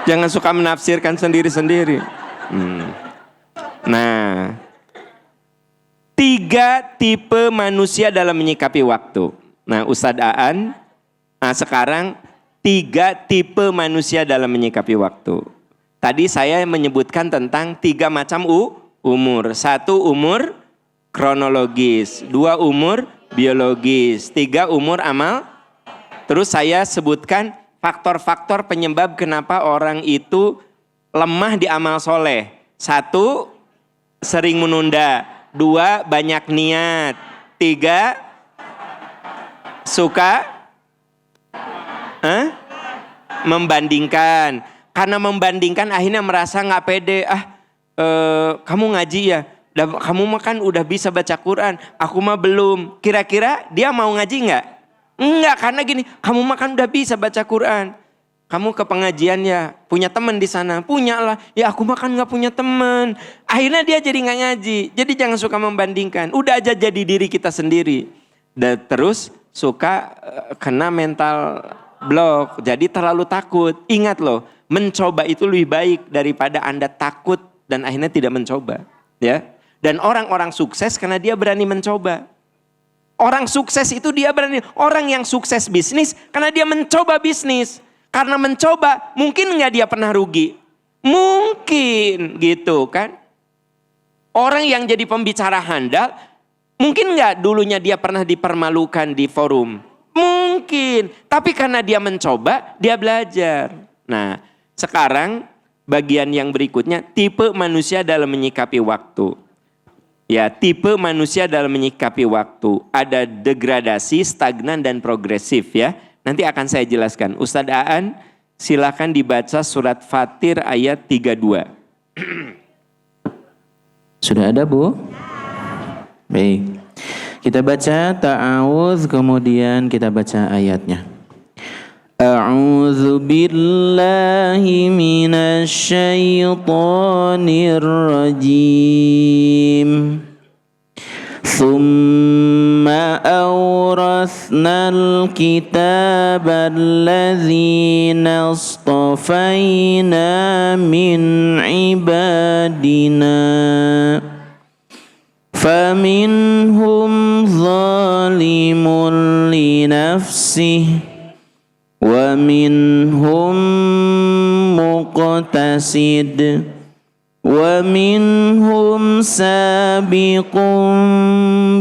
Jangan suka menafsirkan sendiri-sendiri. Nah, 3 tipe manusia dalam menyikapi waktu. Nah, Ustadz Aan, sekarang 3 tipe manusia dalam menyikapi waktu. Tadi saya menyebutkan tentang 3 macam umur. 1 umur kronologis, 2 umur biologis, 3 umur amal. Terus saya sebutkan faktor-faktor penyebab kenapa orang itu lemah di amal soleh. 1, sering menunda. 2, banyak niat. 3, suka membandingkan. Karena membandingkan akhirnya merasa gak pede. Kamu ngaji ya? Kamu mah kan udah bisa baca Quran. Aku mah belum. Kira-kira dia mau ngaji gak? Enggak, karena gini, kamu mah kan udah bisa baca Quran. Kamu ke pengajian ya, punya teman di sana, punya lah. Ya aku mah kan nggak punya teman. Akhirnya dia jadi nggak ngaji. Jadi jangan suka membandingkan. Udah aja jadi diri kita sendiri. Dan terus suka kena mental block. Jadi terlalu takut. Ingat loh, mencoba itu lebih baik daripada Anda takut dan akhirnya tidak mencoba. Ya. Dan orang-orang sukses karena dia berani mencoba. Orang sukses itu dia berani. Orang yang sukses bisnis karena dia mencoba bisnis. Karena mencoba mungkin nggak dia pernah rugi. Mungkin gitu kan. Orang yang jadi pembicara handal mungkin nggak dulunya dia pernah dipermalukan di forum. Mungkin. Tapi karena dia mencoba dia belajar. Nah sekarang bagian yang berikutnya tipe manusia dalam menyikapi waktu. Ya, tipe manusia dalam menyikapi waktu. Ada degradasi, stagnan, dan progresif ya. Nanti akan saya jelaskan. Ustadz Aan, silakan dibaca surat Fatir ayat 32. Sudah ada Bu? Baik. Kita baca ta'awudz, kemudian kita baca ayatnya. A'udzu billahi minasy syaithanir rajim. Tsumma awrasnal kitaba alladzina astafaina min ibadina. Faminhum zalimun li nafsihi wa minhum muqtasid wa minhum sabiqun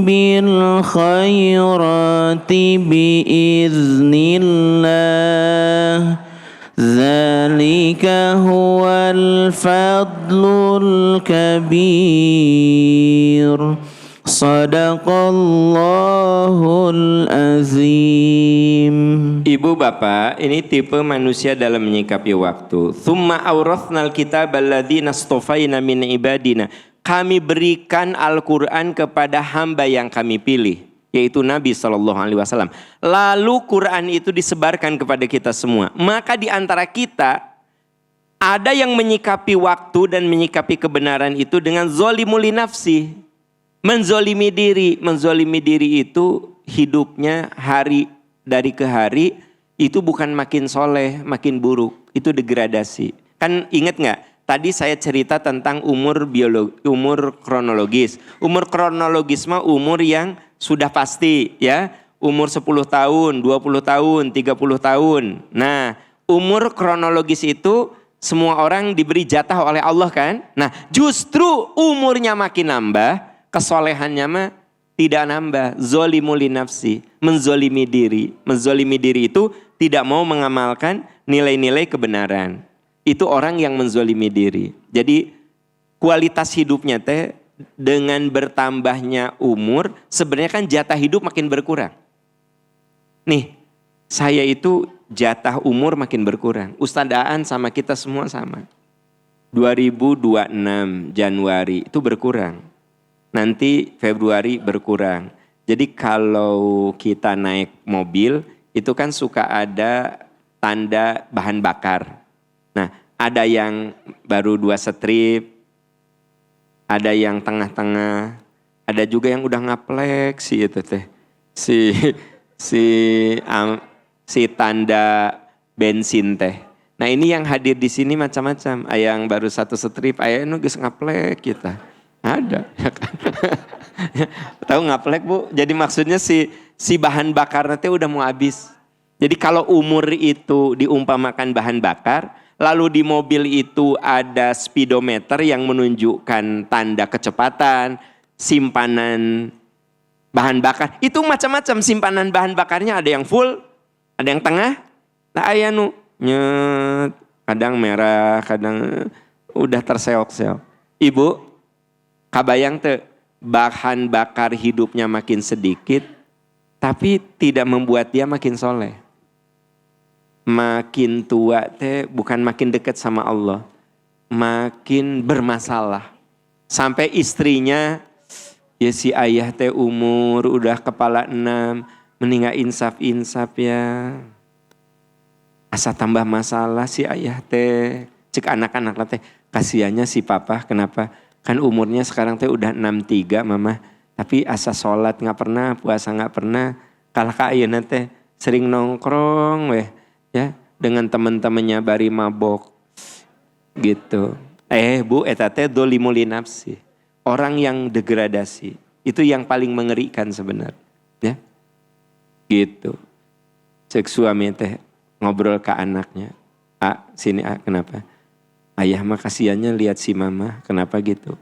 bil khairati biiznillah zalika huwal fadlul kabir. Sadaqallahul azim. Ibu bapak, ini tipe manusia dalam menyikapi waktu. Tsumma awrathnal kitaba alladzina astafaina min ibadina. Kami berikan Al-Quran kepada hamba yang kami pilih, yaitu Nabi SAW. Lalu Quran itu disebarkan kepada kita semua. Maka di antara kita ada yang menyikapi waktu dan menyikapi kebenaran itu dengan zolimul li nafsi. Menzolimi diri. Menzolimi diri itu hidupnya hari dari ke hari itu bukan makin soleh, makin buruk. Itu degradasi. Kan ingat gak? Tadi saya cerita tentang umur kronologis. Umur kronologis mah umur yang sudah pasti ya. Umur 10 tahun, 20 tahun, 30 tahun. Nah umur kronologis itu semua orang diberi jatah oleh Allah kan. Nah justru umurnya makin nambah. Kesolehannya mah tidak nambah. Zolimul li nafsi, menzolimi diri. Menzolimi diri itu tidak mau mengamalkan nilai-nilai kebenaran. Itu orang yang menzolimi diri. Jadi kualitas hidupnya teh dengan bertambahnya umur, sebenarnya kan jatah hidup makin berkurang. Nih, saya itu jatah umur makin berkurang. Ustadz Aan sama kita semua sama. 2026 Januari itu berkurang. Nanti Februari berkurang. Jadi kalau kita naik mobil itu kan suka ada tanda bahan bakar. Nah ada yang baru 2 strip, ada yang tengah-tengah, ada juga yang udah ngaplek si itu teh. Si tanda bensin teh. Nah ini yang hadir di sini macam-macam. Aya yang baru satu strip, aya nu geus ngaplek kita. Ada, ya kan? Tahu ngaplek Bu? Jadi maksudnya si bahan bakar teh udah mau habis. Jadi kalau umur itu diumpamakan bahan bakar, lalu di mobil itu ada speedometer yang menunjukkan tanda kecepatan, simpanan bahan bakar. Itu macam-macam simpanan bahan bakarnya, ada yang full, ada yang tengah. Nah aya nu nyet, kadang merah, kadang udah terseok-seok. Ibu, kabayang teh bahan bakar hidupnya makin sedikit, tapi tidak membuat dia makin soleh. Makin tua teh bukan makin dekat sama Allah, makin bermasalah. Sampai istrinya, ya si ayah teh umur udah kepala 6, meninggal insaf-insaf ya. Asa tambah masalah si ayah teh. Cek anak-anak teh, kasihannya si papa kenapa? Kan umurnya sekarang teh udah 63 mama. Tapi asa sholat gak pernah, puasa gak pernah. Kalah ka ayeuna teh sering nongkrong weh. Ya, dengan teman-temannya bari mabok gitu. Bu, eta teh dolimul nafsi. Orang yang degradasi. Itu yang paling mengerikan sebenarnya. Ya. Gitu. Cek suami teh ngobrol ke anaknya. Sini kenapa? Ayah mah kasihannya lihat si mama. Kenapa gitu?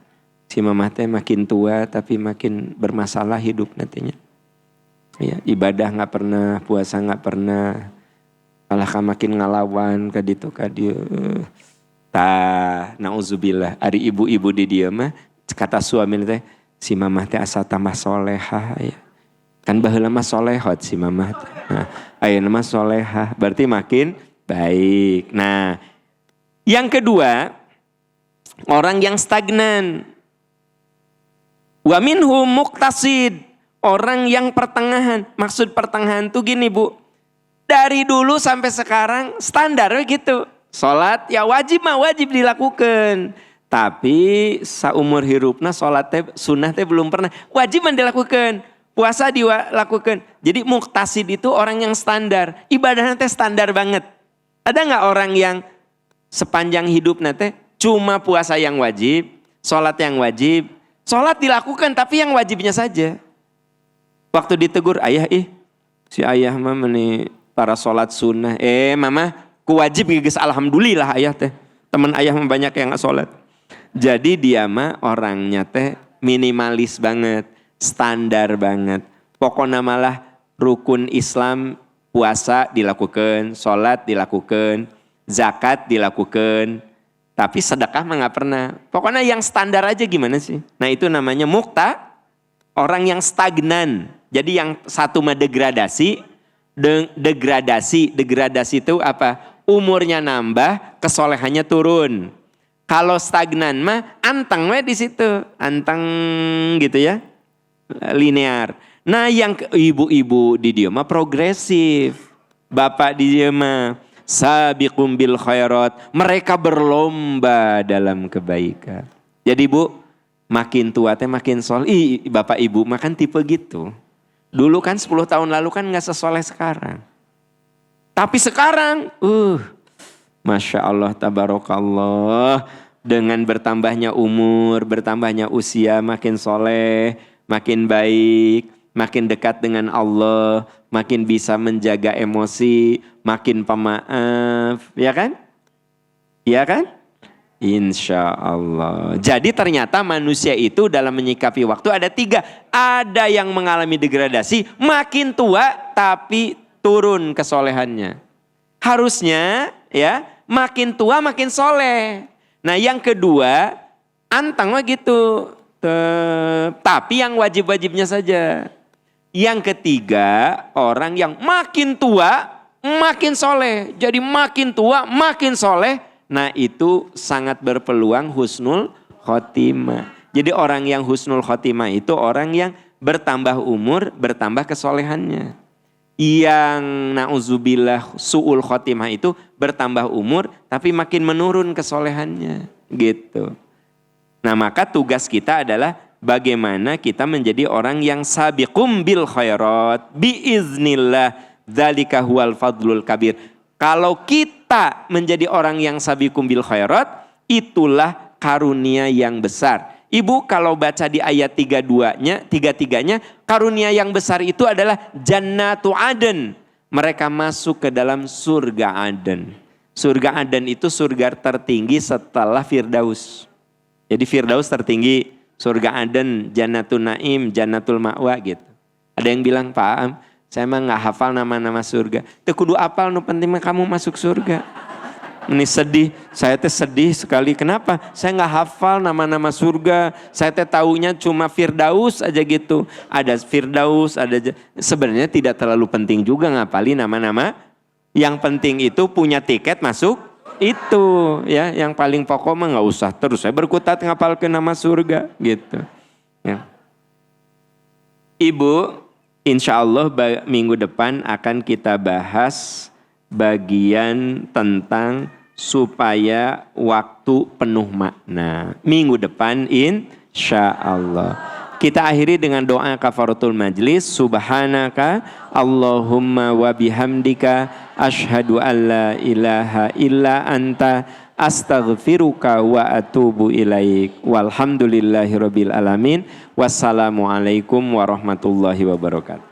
Si mama teh makin tua tapi makin bermasalah hidup nantinya. Ya, ibadah gak pernah, puasa gak pernah. Kalah makin ngalawan ka ditu ka dieu. Tah, nauzubillah. Ari ibu-ibu di dieu mah kata suami teh si mamah teh asa tambah solehah ya. Kan baheula mah solehot si mamah teh. Nah, ayeuna mah solehah, berarti makin baik. Nah, yang kedua, orang yang stagnan. Wa minhum muqtasid, orang yang pertengahan. Maksud pertengahan tuh gini Bu. Dari dulu sampai sekarang standar gitu. Sholat ya wajib dilakukan. Tapi saumur hirupna sholat teh sunnah teh belum pernah. Wajib dilakukan. Puasa dilakukan. Jadi muqtasid itu orang yang standar. Ibadahnya teh standar banget. Ada gak orang yang sepanjang hidupnya teh cuma puasa yang wajib. Sholat yang wajib. Sholat dilakukan tapi yang wajibnya saja. Waktu ditegur ayah si ayah mah meni para sholat sunnah. Mama, ku wajib geus alhamdulillah ayah teh. Temen ayah mah banyak yang gak sholat. Jadi dia mah orangnya teh minimalis banget, standar banget. Pokoknya malah rukun Islam, puasa dilakukan, sholat dilakukan, zakat dilakukan. Tapi sedekah mah gak pernah. Pokoknya yang standar aja gimana sih? Nah itu namanya orang yang stagnan. Jadi yang satu mah degradasi itu apa? Umurnya nambah, kesolehannya turun. Kalau stagnan mah anteng we di situ, anteng gitu ya, linear. Nah yang ibu-ibu di dia mah progresif, bapak di dia mah sabiqum bil khairat, mereka berlomba dalam kebaikan. Jadi Bu, makin tua teh makin soleh. Bapak ibu mah kan tipe gitu. Dulu kan 10 tahun lalu kan gak sesoleh sekarang. Tapi sekarang, Masya Allah, tabarakallah. Dengan bertambahnya umur, bertambahnya usia, makin soleh, makin baik, makin dekat dengan Allah, makin bisa menjaga emosi, makin pemaaf, ya kan? Iya kan? Insya Allah. Jadi ternyata manusia itu dalam menyikapi waktu ada 3. Ada yang mengalami degradasi, makin tua tapi turun kesolehannya. Harusnya ya makin tua makin soleh. Nah yang kedua, anteng mah gitu. Tapi yang wajib-wajibnya saja. Yang ketiga, orang yang makin tua makin soleh. Jadi makin tua makin soleh. Nah itu sangat berpeluang husnul khotimah. Jadi orang yang husnul khotimah itu orang yang bertambah umur, bertambah kesolehannya. Yang na'udzubillah su'ul khotimah itu bertambah umur tapi makin menurun kesolehannya gitu. Nah, maka tugas kita adalah bagaimana kita menjadi orang yang sabiqum bil khairat biiznillah dzalika huwal fadlul kabir. Kalau kita menjadi orang yang sabiqum bil khairat, itulah karunia yang besar. Ibu kalau baca di ayat 33-nya, karunia yang besar itu adalah jannatu aden. Mereka masuk ke dalam surga Aden. Surga Aden itu surga tertinggi setelah Firdaus. Jadi Firdaus tertinggi, surga Aden, Jannatul Naim, Jannatul Ma'wa gitu. Ada yang bilang, Pak Am, saya emang gak hafal nama-nama surga. Itu kudu apal, nu penting kamu masuk surga. Ini sedih, saya teh sedih sekali. Kenapa? Saya gak hafal nama-nama surga. Saya teh taunya cuma Firdaus aja gitu. Ada Firdaus, ada sebenarnya tidak terlalu penting juga ngapalin nama-nama. Yang penting itu punya tiket masuk. Itu ya yang paling pokok mah nggak usah terus saya berkutat ngapal ke nama surga gitu ya. Ibu, insya Allah minggu depan akan kita bahas bagian tentang supaya waktu penuh makna. Minggu depan insya Allah. Kita akhiri dengan doa kafaratul majlis. Subhanaka Allahumma wa bihamdika asyhadu an la ilaha illa anta astaghfiruka wa atubu ilaik. Walhamdulillahirabbil alamin. Wassalamualaikum warahmatullahi wabarakatuh.